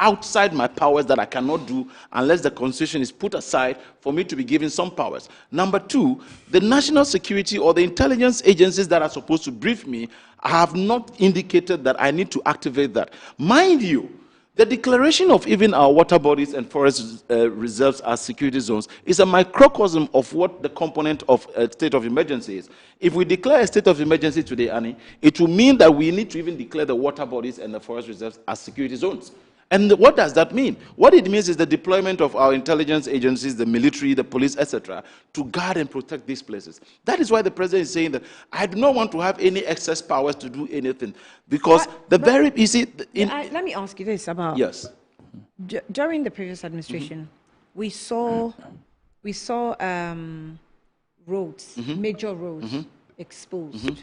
outside my powers that I cannot do unless the Constitution is put aside for me to be given some powers. Number two, the national security or the intelligence agencies that are supposed to brief me have not indicated that I need to activate that. Mind you, the declaration of even our water bodies and forest reserves as security zones is a microcosm of what the component of a state of emergency is. If we declare a state of emergency today, Annie, it will mean that we need to even declare the water bodies and the forest reserves as security zones. And what does that mean? What it means is the deployment of our intelligence agencies, the military, the police, etc., to guard and protect these places. That is why the president is saying that I do not want to have any excess powers to do anything. Because let me ask you this about... Yes. During the previous administration, we saw roads, major roads, exposed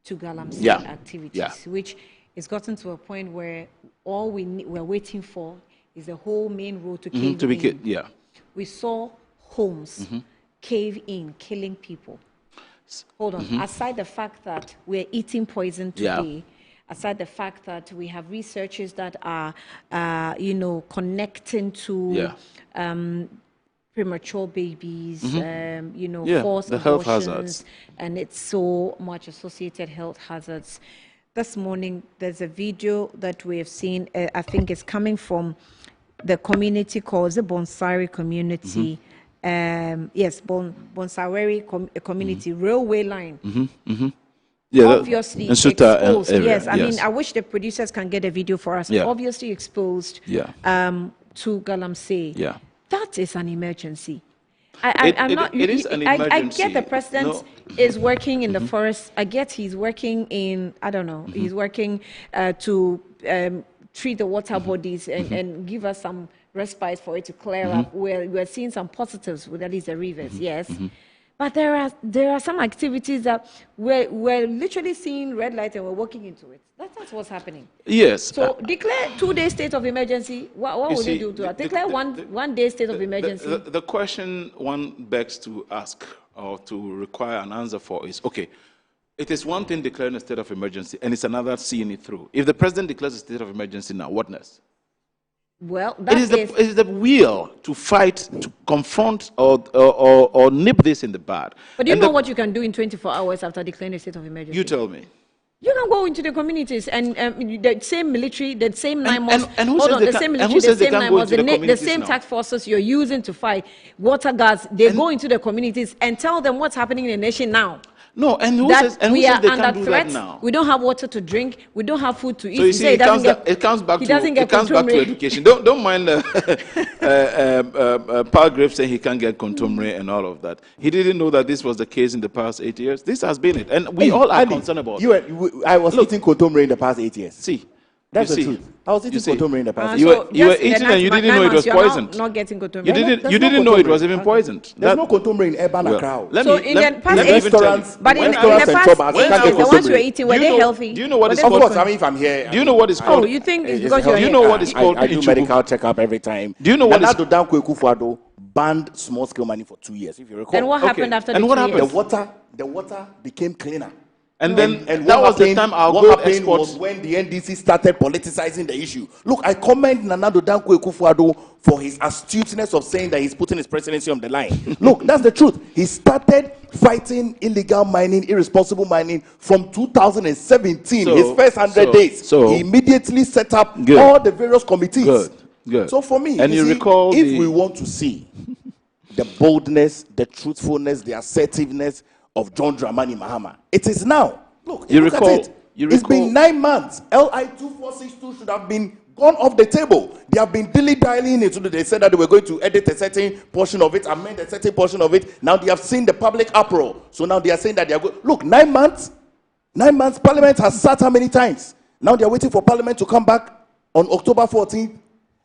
to Galamsey activities, which has gotten to a point where all we're waiting for is the whole main road to cave in. We saw homes cave in, killing people. Hold on. Aside the fact that we're eating poison today, aside the fact that we have researchers that are, connecting to premature babies, forced the abortions, health hazards, and it's so much associated health hazards. This morning, there's a video that we have seen, I think it's coming from the community called the Bonsari community. Yes, Bonsaweri community, railway line. Obviously exposed. Yes, I mean, I wish the producers can get a video for us. Obviously exposed to Galamsey. That is an emergency. It is an emergency. I get the president is working in the forest. I get he's working in, I don't know, he's working to treat the water bodies and give us some respite for it to clear up. We're seeing some positives with at least the rivers, yes. But there are some activities that we're literally seeing red light and we're walking into it. That's what's happening. Yes. So declare 2-day state of emergency. What would you do to that? Declare one day state of emergency. The question one begs to ask or to require an answer for is, okay, it is one thing declaring a state of emergency and it's another seeing it through. If the president declares a state of emergency now, what next? Well, it is the will to fight, to confront or nip this in the bud. But do you know what you can do in 24 hours after declaring a state of emergency? You tell me. You can go into the communities and the same military, the same 9 months. And who says the same military, the same 9 months, the same task forces you're using to fight water guards. They go into the communities and tell them what's happening in the nation now. No, and who says they can't do that now? We don't have water to drink. We don't have food to eat. So you see, it comes back to education. Don't mind Paul Graves saying he can't get contumely and all of that. He didn't know that this was the case in the past 8 years. This has been it, and we all are concerned about it. I was eating contumely in the past 8 years. See, That's You the see, truth. I was eating kotomiri in the past. You were eating and you didn't know it was poisoned. Not getting kotomiri. You didn't know it was even poisoned. There's no kotomiri in urban Accra. But in the past, the ones you were eating, were they healthy? Do you know what is called? Of course, I mean, if I'm here. Do you know what is called? Oh, you think it's because you're here? Do you know what is called? I do medical checkup every time. Do you know what is? Nana Dankwa Akufo-Addo banned small scale mining for 2 years, if you recall. And what happened after the 2 years? The water became cleaner. And then that was the time our what gold happened exports was when the NDC started politicizing the issue. Look, I commend Nana Dankwa Akufo-Addo for his astuteness of saying that he's putting his presidency on the line. Look, that's the truth. He started fighting illegal mining, irresponsible mining from 2017, his first 100 days. So he immediately set up all the various committees. Good. So for me, and you recall if we want to see the boldness, the truthfulness, the assertiveness of John Dramani Mahama, it is now. Look, look at it. It's been 9 months. LI 2462 should have been gone off the table. They have been dilly-dallying it. They said that they were going to edit a certain portion of it, amend a certain portion of it. Now they have seen the public uproar. So now they are saying that they are going. Look, 9 months. 9 months. Parliament has sat how many times? Now they are waiting for Parliament to come back on October 14th.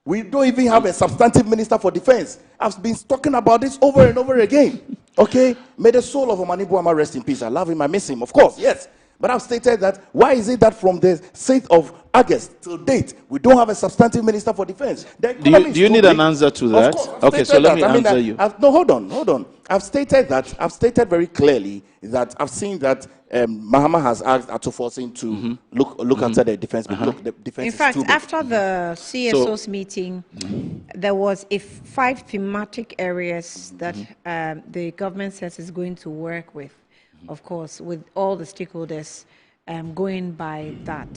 We don't even have a substantive minister for defense. I've been talking about this over and over again. Okay? May the soul of Omani Boamah rest in peace. I love him. I miss him. Of course, yes. But I've stated that, why is it that from the 6th of August till date, we don't have a substantive minister for defense? Do you need an answer to that? Okay, so let me answer you. No, hold on. I've stated very clearly that I've seen that Mahama has asked Ato Forson to look after the defense. Look, the defense in fact, after the CSO's meeting, there was 5 thematic areas that the government says is going to work with, of course, with all the stakeholders going by that.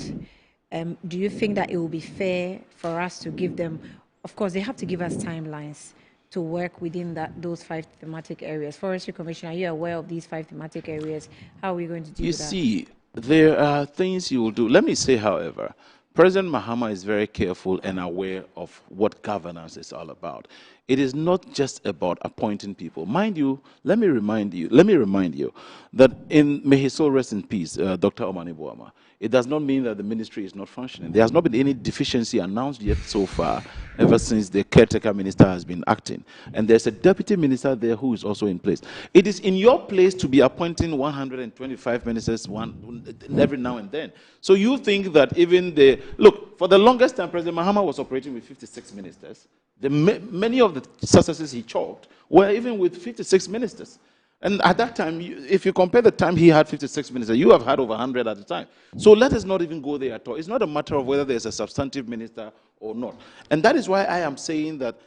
Do you think that it will be fair for us to give them, of course, they have to give us timelines to work within those 5 thematic areas? Forestry Commissioner, are you aware of these 5 thematic areas? How are we going to do that? You see, there are things you will do. Let me say, however, President Mahama is very careful and aware of what governance is all about. It is not just about appointing people. Mind you, let me remind you that may his soul rest in peace, Dr. Omani Boamah, it does not mean that the ministry is not functioning. There has not been any deficiency announced yet so far, ever since the caretaker minister has been acting. And there's a deputy minister there who is also in place. It is in your place to be appointing 125 ministers every now and then. So you think that even look, for the longest time, President Mahama was operating with 56 ministers. Many of the successes he chalked were even with 56 ministers. And at that time, if you compare the time he had 56 ministers, you have had over 100 at the time. So let us not even go there at all. It's not a matter of whether there's a substantive minister or not. And that is why I am saying that,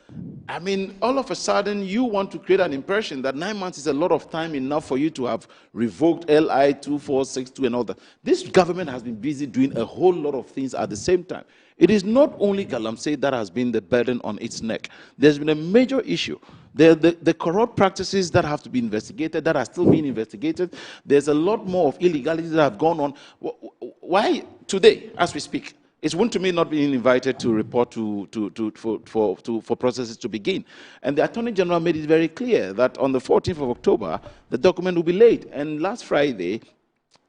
I mean, all of a sudden, you want to create an impression that 9 months is a lot of time enough for you to have revoked LI 2462 and all that. This government has been busy doing a whole lot of things at the same time. It is not only Galamsey that has been the burden on its neck. There's been a major issue. The corrupt practices that have to be investigated, that are still being investigated. There's a lot more of illegalities that have gone on. Why today, as we speak, it's one to me not being invited to report for processes to begin. And the Attorney General made it very clear that on the 14th of October, the document will be laid. And last Friday,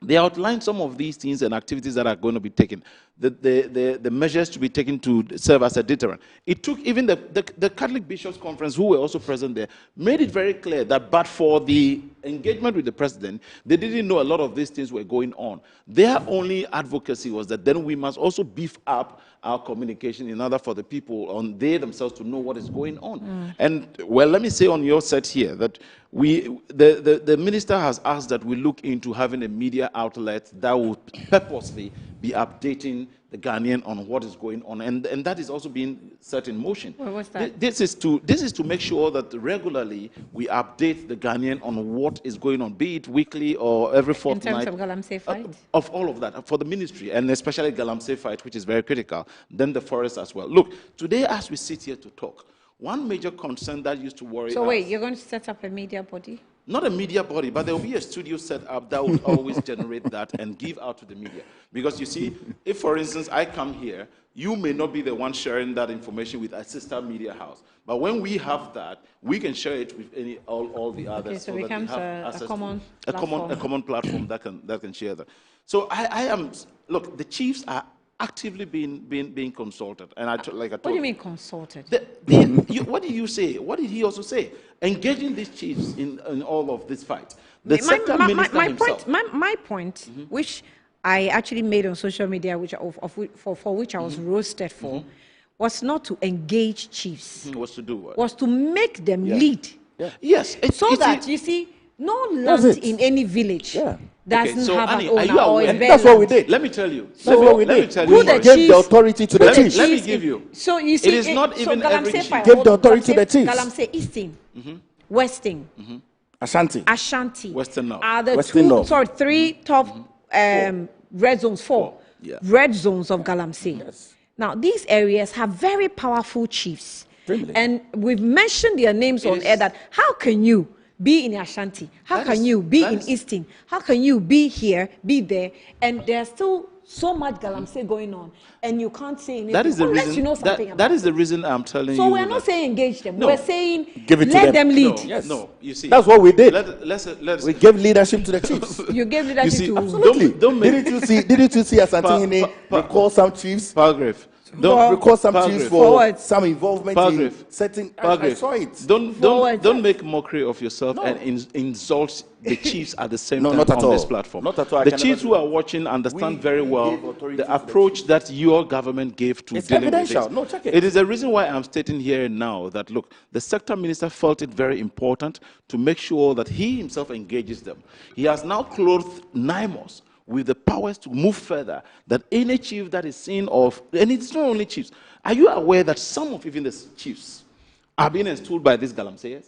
they outlined some of these things and activities that are going to be taken, the measures to be taken to serve as a deterrent. It took even the Catholic Bishops' Conference, who were also present there, made it very clear that but for the engagement with the president, they didn't know a lot of these things were going on. Their only advocacy was that then we must also beef up our communication in order for the people they themselves to know what is going on. And well, let me say on your set here that the minister has asked that we look into having a media outlet that will purposely be updating the Ghanaian on what is going on, and that is also being set in motion. Well, what's that? This is to make sure that regularly we update the Ghanaian on what is going on, be it weekly or every fortnight. In terms of Galamsey fight? Of all of that, for the ministry, and especially Galamsey fight, which is very critical, then the forest as well. Look, today as we sit here to talk, one major concern that used to worry us... So wait, you're going to set up a media body? Not a media body, but there will be a studio set up that will always generate that and give out to the media. Because you see, if, for instance, I come here, you may not be the one sharing that information with a sister media house. But when we have that, we can share it with all the others. Okay, so it becomes a common platform that can share that. So I am, look, the chiefs are actively being consulted. And I told What do you mean consulted? What did you say? What did he also say? Engaging these chiefs in all of this fight. My point, which I actually made on social media, for which I was roasted for, was not to engage chiefs. Was to do what? Was to make them lead. Yeah. Yes. You see, no land in any village doesn't have an owner or is bare That's what we land. did. Let me tell you. That's what we did. We gave the authority to the chiefs. Let me give you. So you see, it is not even every chief. Gave the authority to the chiefs. Galamsey Eastern, Western, Ashanti, Western North, are the three top red zones, four red zones of Galamsey. Yes. Now these areas have very powerful chiefs, and we've mentioned their names on air. That how can you be in Ashanti? How can you be in Eastern? How can you be here, be there, and there's still so much Galamsey going on, and you can't say anything that is the unless reason, you know something about that is the reason I'm telling you. So we're not saying engage them. No. We're saying give it to let them lead. No, yes. No, you see, that's what we did. Let's we gave leadership to the chiefs. You gave leadership to absolutely. Didn't you see Asante recall some chiefs? Paragraph. Don't recall some chiefs for some involvement in setting. I saw it. Don't make mockery of yourself and insult the chiefs at the same time not at on all. this platform. Not at all. The chiefs who are watching understand very well the approach that your government gave to dealing with this. No, check it. It is the reason why I'm stating here and now that, look, the sector minister felt it very important to make sure that he himself engages them. He has now clothed NIMOS with the powers to move further, that any chief that is seen of, and it's not only chiefs. Are you aware that some of even the chiefs are being installed by these Galamseyers?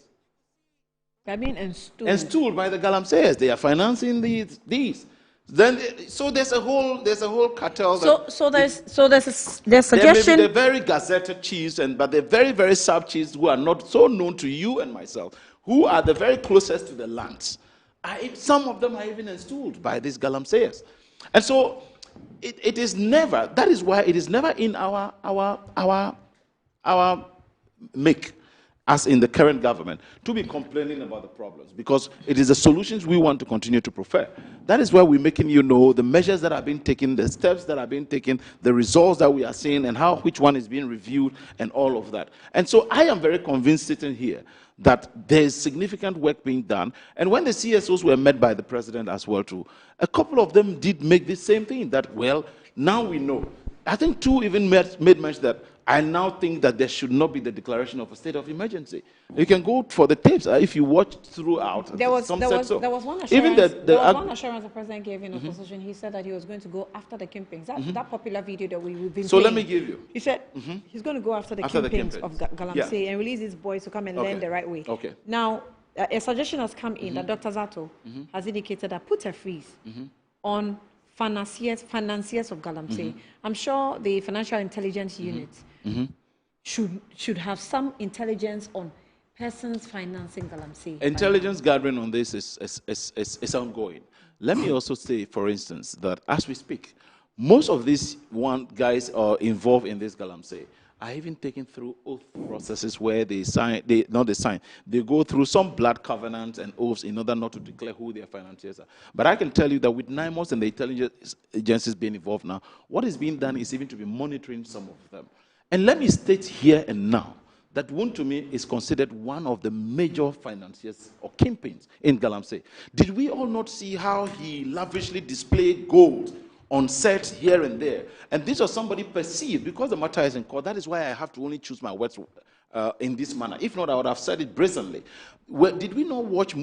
They're being installed. Installed by the Galamseyers. They are financing these. Then, so there's a whole cartel. There's suggestion. There may be the very gazetted chiefs, but the very, very sub chiefs who are not so known to you and myself, who are the very closest to the lands. Some of them are even installed by these Galamseyers. And so it is never, that is why it is never in our make, as in the current government, to be complaining about the problems, because it is the solutions we want to continue to prefer. That is why we're making you know the measures that are being taken, the steps that are being taken, the results that we are seeing, and which one is being reviewed, and all of that. And so I am very convinced sitting here that there is significant work being done. And when the CSOs were met by the president as well too, a couple of them did make the same thing, that, well, now we know. I think two even made mention that I now think that there should not be the declaration of a state of emergency. You can go for the tapes if you watch throughout. There was one assurance. Even one assurance the president gave in opposition. He said that he was going to go after the kingpins. That popular video that we've been playing. Let me give you. He said he's going to go after the kingpins of Galamsey and release his boys to come and learn the right way. Okay. Now, a suggestion has come in that Dr. Zato has indicated that put a freeze on financiers of Galamsey. I'm sure the Financial Intelligence Unit should have some intelligence on persons financing Galamsey. Intelligence gathering on this is ongoing. Let me also say, for instance, that as we speak, most of these guys are involved in this Galamsey are even taken through oath processes where they go through some blood covenants and oaths in order not to declare who their financiers are. But I can tell you that with NIMOS and the intelligence agencies being involved now, what is being done is even to be monitoring some of them. And let me state here and now that Wontumi is considered one of the major financiers or kingpins in Galamsey. Did we all not see how he lavishly displayed gold on set here and there? And this was somebody perceived, because the matter is in court. That is why I have to only choose my words in this manner. If not, I would have said it brazenly. Did we not watch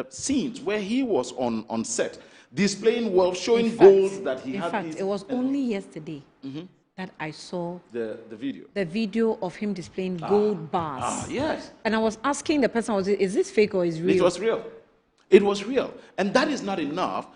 scenes where he was on set, displaying wealth, showing gold that he had? In fact, it was only yesterday that I saw the video. The video of him displaying gold bars. Yes. And I was asking the person, is this fake or is real? It was real. It was real. And that is not enough.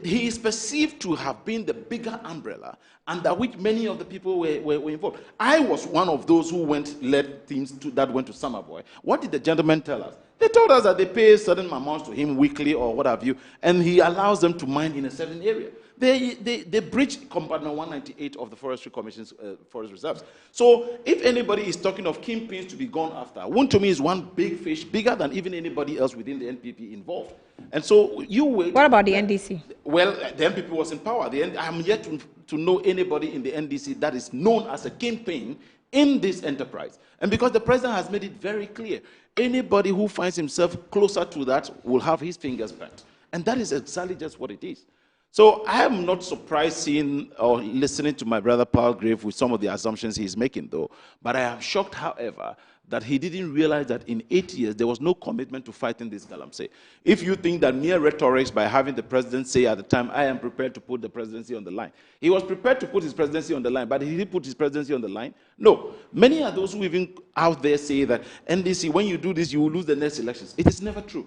He is perceived to have been the bigger umbrella under which many of the people were involved. I was one of those who led teams that went to Summerboy. What did the gentleman tell us? They told us that they pay certain amounts to him weekly or what have you, and he allows them to mine in a certain area. They breached Compartment 198 of the Forestry Commission's forest reserves. So if anybody is talking of kingpins to be gone after, Wontumi is one big fish, bigger than even anybody else within the NPP involved. And so you wait. What about the NDC? Well, the MPP was in power. I'm yet to know anybody in the NDC that is known as a kingpin in this enterprise. And because the president has made it very clear, anybody who finds himself closer to that will have his fingers burnt. And that is exactly just what it is. So I am not surprised seeing or listening to my brother Palgrave with some of the assumptions he's making, though. But I am shocked, however, that he didn't realize that in 8 years there was no commitment to fighting this galamsey. If you think that mere rhetoric by having the president say at the time, I am prepared to put the presidency on the line. He was prepared to put his presidency on the line, but did he put his presidency on the line? No. Many are those who even out there say that NDC, when you do this, you will lose the next elections. It is never true.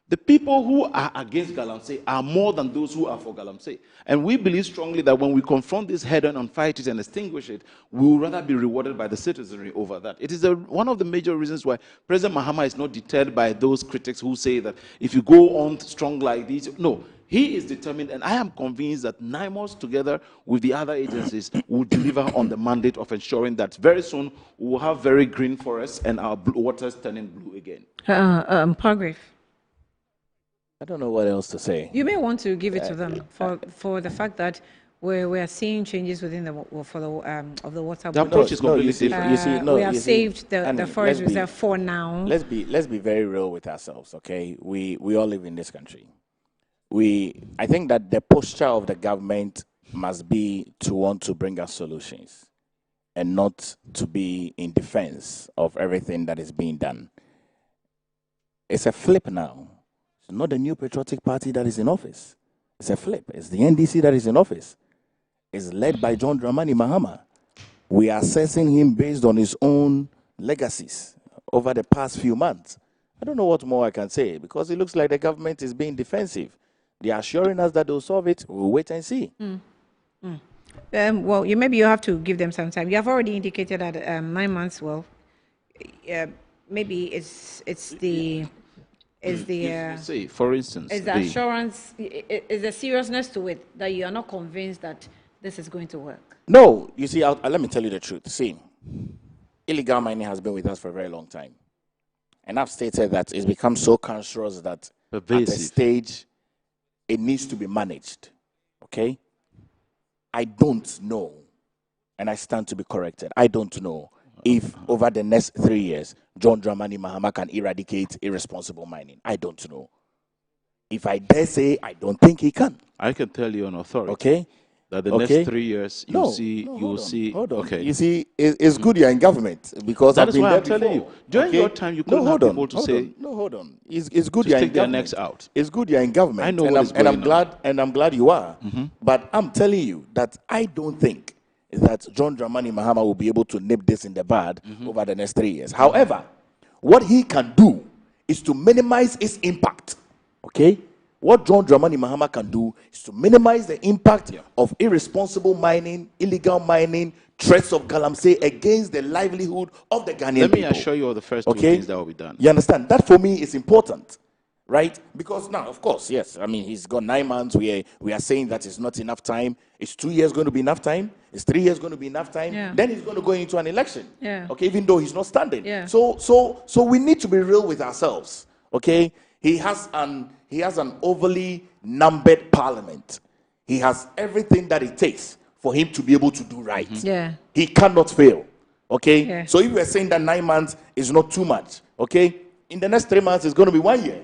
The people who are against galamsey are more than those who are for galamsey. And we believe strongly that when we confront this head-on and fight it and extinguish it, we will rather be rewarded by the citizenry over that. It is one of the major reasons why President Mahama is not deterred by those critics who say that if you go on strong like this, no. He is determined, and I am convinced that NIMOS, together with the other agencies, will deliver on the mandate of ensuring that very soon we will have very green forests and our waters turning blue again. Palgrave. I don't know what else to say. You may want to give it to them for the fact that we are seeing changes within the of the water. The approach is completely different. We have saved the forest reserve for now. Let's be very real with ourselves, okay? We all live in this country. I think that the posture of the government must be to want to bring us solutions and not to be in defense of everything that is being done. It's a flip now. It's not the New Patriotic Party that is in office. It's a flip. It's the NDC that is in office. It's led by John Dramani Mahama. We are assessing him based on his own legacies over the past few months. I don't know what more I can say because it looks like the government is being defensive. They are assuring us that they'll solve it. We'll wait and see. Well, maybe you have to give them some time. You have already indicated that 9 months. Well, maybe it's the say, for instance, is the assurance, is the seriousness to it that you are not convinced that this is going to work? No, you see, let me tell you the truth. See, illegal mining has been with us for a very long time. And I've stated that it's become so cancerous that at the stage, it needs to be managed. Okay? I don't know, and I stand to be corrected, I don't know if over the next 3 years, John Dramani Mahama can eradicate irresponsible mining. I don't know. If I dare say, I don't think he can. I can tell you on authority. Okay? That the next 3 years, you'll see. Hold on. Okay. You see, it's good you're in government because that I've is been why there I'm telling before. you. During your time, you couldn't have people to say. No, hold on. It's good to you're in take their government. necks out. It's good you're in government. I know I'm glad you are. But I'm telling you that I don't think that John Dramani Mahama will be able to nip this in the bud over the next 3 years. However, what he can do is to minimize its impact. Okay? What John Dramani Mahama can do is to minimize the impact of irresponsible mining, illegal mining, threats of galamsey against the livelihood of the Ghanaian people. Let me assure you of the first two things that will be done. You understand? That for me is important, right? Because now, of course, yes, I mean, he's got 9 months. We are saying that it's not enough time. Is 2 years going to be enough time? Is 3 years going to be enough time? Yeah. Then he's going to go into an election. Yeah. Okay, even though he's not standing. Yeah. So we need to be real with ourselves. Okay, he has an overly numbered parliament. He has everything that it takes for him to be able to do right. Yeah. He cannot fail. Okay? Yeah. So if we're saying that 9 months is not too much, okay? In the next 3 months, it's going to be 1 year.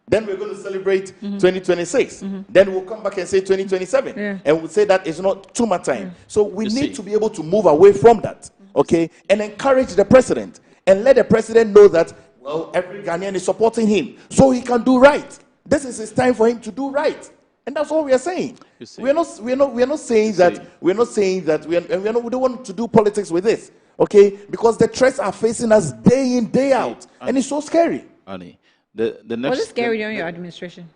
Then we're going to celebrate 2026. Then we'll come back and say 2027. Yeah. And we'll say that it's not too much time. So we need to be able to move away from that. Okay? And encourage the president. And let the president know that, well, every Ghanaian is supporting him. So he can do right. This is his time for him to do right. And that's all we are saying. We are not saying that we don't want to do politics with this. Okay? Because the threats are facing us day in, day out. And it's so scary. Annie, the next, was it scary during your administration?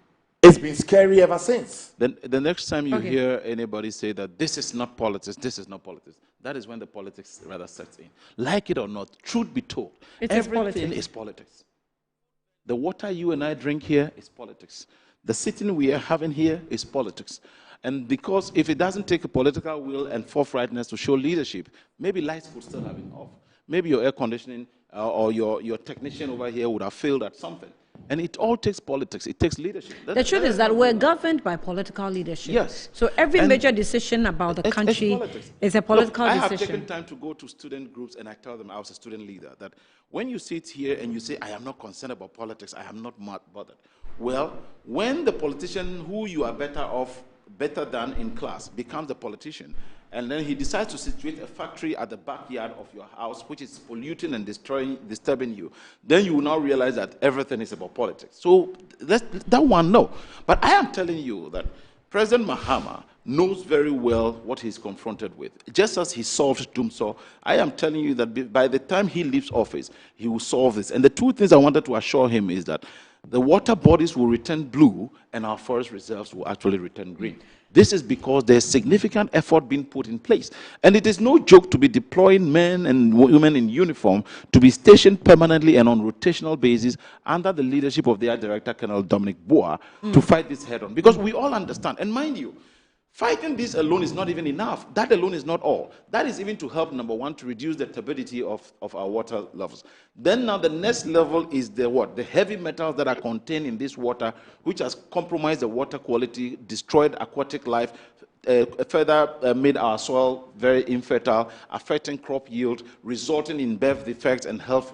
It's been scary ever since. The next time you hear anybody say that this is not politics, that is when the politics rather sets in. Like it or not, truth be told, everything is politics. The water you and I drink here is politics. The sitting we are having here is politics. And because if it doesn't take a political will and forthrightness to show leadership, maybe lights would still have been off. Maybe your air conditioning or your technician over here would have failed at something. And it all takes politics. It takes leadership. The truth is that we're governed by political leadership. Yes. So every And major decision about the country is a political Look, decision. I have taken time to go to student groups and I tell them, I was a student leader, that when you sit here and you say, I am not concerned about politics, I am not bothered. Well, when the politician who you are better than in class becomes the politician, and then he decides to situate a factory at the backyard of your house, which is polluting and disturbing you, then you will now realize that everything is about politics. So that one, no. But I am telling you that President Mahama knows very well what he's confronted with. Just as he solved Dumsor, I am telling you that by the time he leaves office, he will solve this. And the two things I wanted to assure him is that the water bodies will return blue and our forest reserves will actually return green. This is because there's significant effort being put in place. And it is no joke to be deploying men and women in uniform to be stationed permanently and on rotational basis under the leadership of their director, Colonel Dominic Boa, to fight this head on. Because we all understand, and mind you, fighting this alone is not even enough. That alone is not all. That is even to help, number one, to reduce the turbidity of our water levels. Then now the next level is the what? The heavy metals that are contained in this water, which has compromised the water quality, destroyed aquatic life, further made our soil very infertile, affecting crop yield, resulting in birth defects and health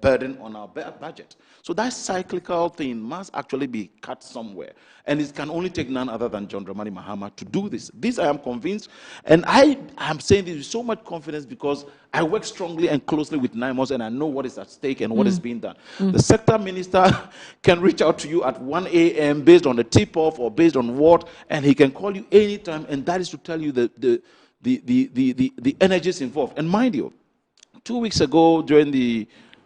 burden on our budget. So that cyclical thing must actually be cut somewhere. And it can only take none other than John Dramani Mahama to do this. This I am convinced, and I am saying this with so much confidence because I work strongly and closely with NIMOS and I know what is at stake and what is being done. The sector minister can reach out to you at 1 a.m. based on the tip-off or based on what, and he can call you anytime, and that is to tell you the energies involved. And mind you, 2 weeks ago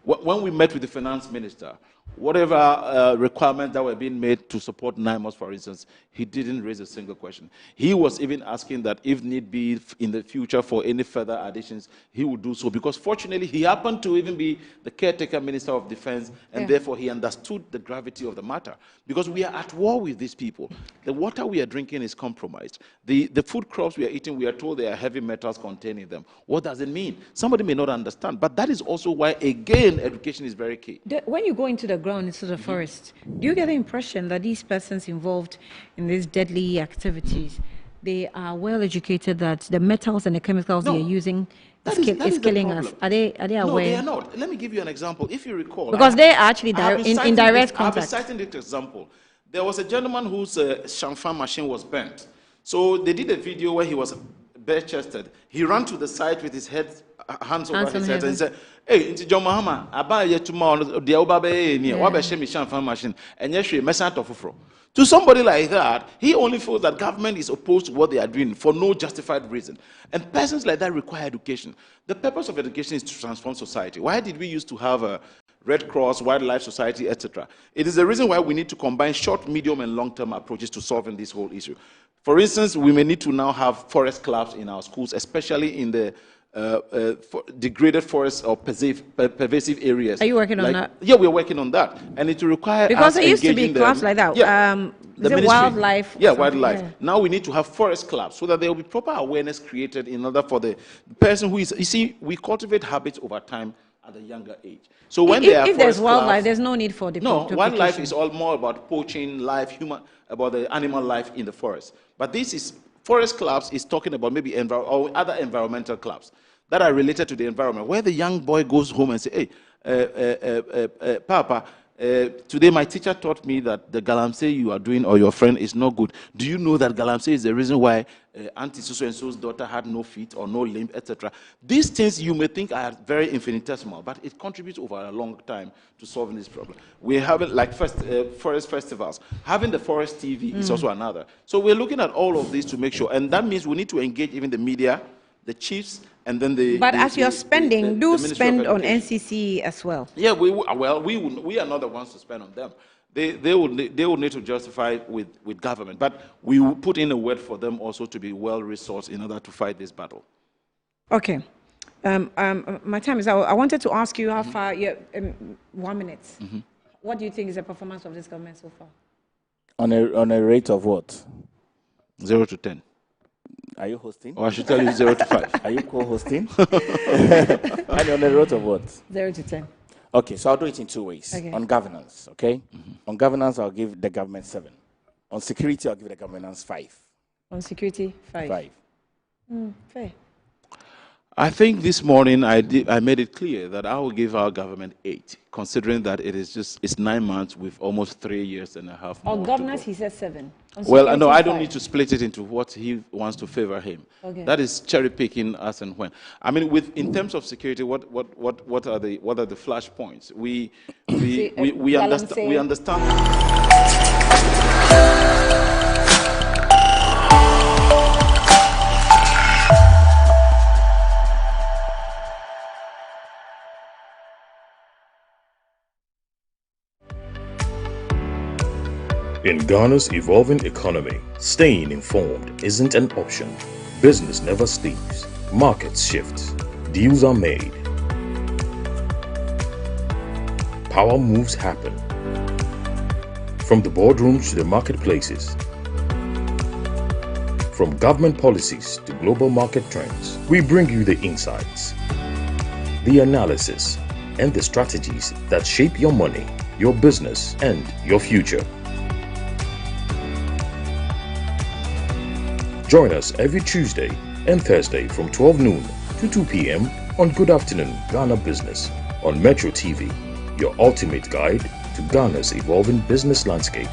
when we met with the finance minister, whatever requirements that were being made to support NIMOS, for instance, he didn't raise a single question. He was even asking that if need be in the future for any further additions, he would do so, because fortunately he happened to even be the caretaker minister of defense, and therefore he understood the gravity of the matter, because we are at war with these people. The water we are drinking is compromised. The food crops we are eating, we are told there are heavy metals contained in them. What does it mean? Somebody may not understand, but that is also why, again, education is very key. When you go into the ground, into the forest, do you get the impression that these persons involved in these deadly activities, they are well educated, that the metals and the chemicals they are using is killing us? Are they aware? No, they are not. Let me give you an example. If you recall, because they are actually in direct contact. I've been citing this example. There was a gentleman whose champagne machine was burnt. So they did a video where he was bare-chested. He ran to the site with his hands over his head and said, "Hey, into John Mahama, I you tomorrow, the Obabe, Wabashemi champagne machine, and yes, you mess out of." To somebody like that, he only feels that government is opposed to what they are doing for no justified reason. And persons like that require education. The purpose of education is to transform society. Why did we used to have a Red Cross, Wildlife Society, etc.? It is the reason why we need to combine short, medium, and long-term approaches to solving this whole issue. For instance, we may need to now have forest clubs in our schools, especially in the degraded forests or pervasive areas. Are you working on that? Yeah, we're working on that, and it will require because there used to be clubs like that. Yeah, the wildlife. Yeah, wildlife. Yeah. Now we need to have forest clubs so that there will be proper awareness created in order for the person who is. You see, we cultivate habits over time at a younger age. So when if there's wildlife, there's no need for the wildlife is all more about poaching life, about the animal life in the forest. But this is forest clubs is talking about maybe or other environmental clubs that are related to the environment, where the young boy goes home and say, "Hey, Papa, today my teacher taught me that the galamsey you are doing or your friend is not good. Do you know that galamsey is the reason why Auntie so-and-so's daughter had no feet or no limb, etc.? These things you may think are very infinitesimal, but it contributes over a long time to solving this problem. We have it like forest festivals. Having the forest TV is also another. So we're looking at all of these to make sure, and that means we need to engage even the media, the chiefs, and then the... But as you're spending, do spend on NCC as well. Yeah, we are not the ones to spend on them. They will need to justify with government, but we will put in a word for them also to be well-resourced in order to fight this battle. Okay. My time is out. I wanted to ask you how far, 1 minute. What do you think is the performance of this government so far? On a rate of what? 0 to 10. Are you hosting? Or I should tell you 0 to 5. Are you co-hosting? And on a rate of what? 0 to 10. Okay, so I'll do it in two ways. Okay. On governance, okay? On governance, I'll give the government 7. On security, I'll give the governance 5. On security, 5. 5. Fair. I think this morning I made it clear that I will give our government 8, considering that it's 9 months with almost 3 years and a half more. On governance, he said 7. On Well, no, security, I don't 5. need to split it into what he wants to favor him. Okay. That is cherry picking as and when. I mean, in terms of security, what are the flash points? We understand. In Ghana's evolving economy, staying informed isn't an option. Business never sleeps. Markets shift. Deals are made. Power moves happen. From the boardrooms to the marketplaces. From government policies to global market trends, we bring you the insights, the analysis, and the strategies that shape your money, your business, and your future. Join us every Tuesday and Thursday from 12 noon to 2 p.m. on Good Afternoon Ghana Business on Metro TV, your ultimate guide to Ghana's evolving business landscape.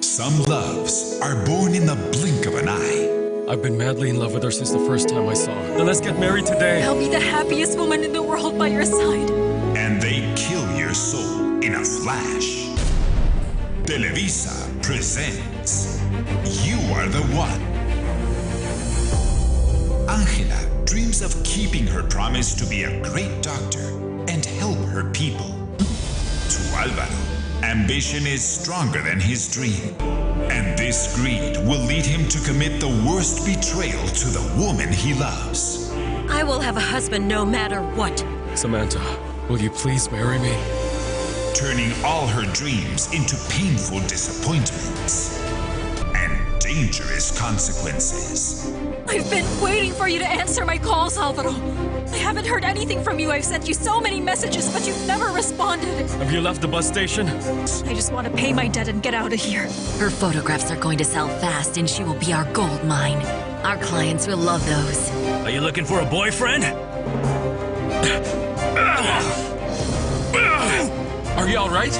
Some loves are born in the blink of an eye. I've been madly in love with her since the first time I saw her. Then let's get married today. I'll be the happiest woman in the world by your side. And they kill your soul in a flash. Televisa presents You Are the One. Angela dreams of keeping her promise to be a great doctor and help her people. To Alvaro, ambition is stronger than his dream. And this greed will lead him to commit the worst betrayal to the woman he loves. I will have a husband no matter what. Samantha, will you please marry me? Turning all her dreams into painful disappointments and dangerous consequences. I've been waiting for you to answer my calls, Alvaro. I haven't heard anything from you. I've sent you so many messages, but you've never responded. Have you left the bus station? I just want to pay my debt and get out of here. Her photographs are going to sell fast, and she will be our gold mine. Our clients will love those. Are you looking for a boyfriend? Are you all right?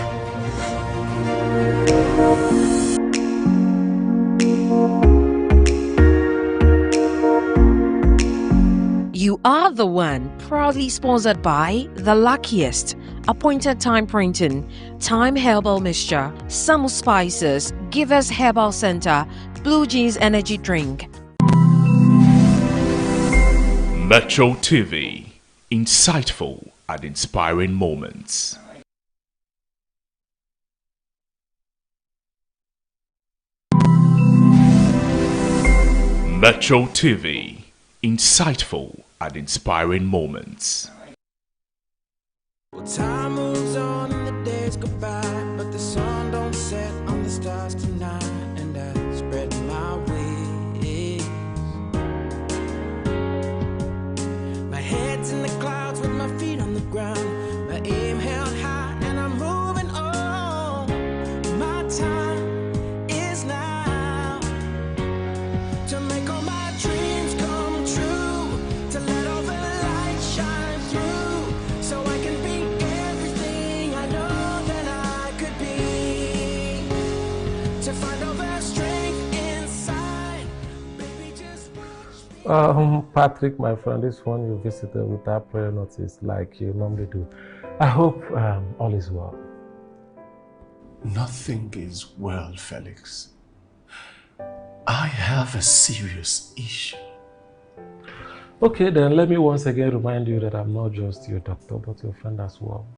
You Are the One, proudly sponsored by The Luckiest, Appointed Time Printing, Time Herbal Mixture, Samu Spices, Givers Herbal Center, Blue Jeans Energy Drink. Metro TV, insightful and inspiring moments. Metro TV, insightful and inspiring moments. Well, time moves on and the days go by, but the sun don't set on the stars tonight, and I spread my wings. My head's in the clouds with my feet on the ground, my aim held high and I'm moving on. My time is now to make all my dreams come true, to let all the light shine through, so I can be everything I know that I could be, to find all the strength inside. Baby, just Patrick, my friend, this one you visited with that prayer notice like you normally do. I hope all is well. Nothing is well, Felix. I have a serious issue. Okay, then let me once again remind you that I'm not just your doctor, but your friend as well.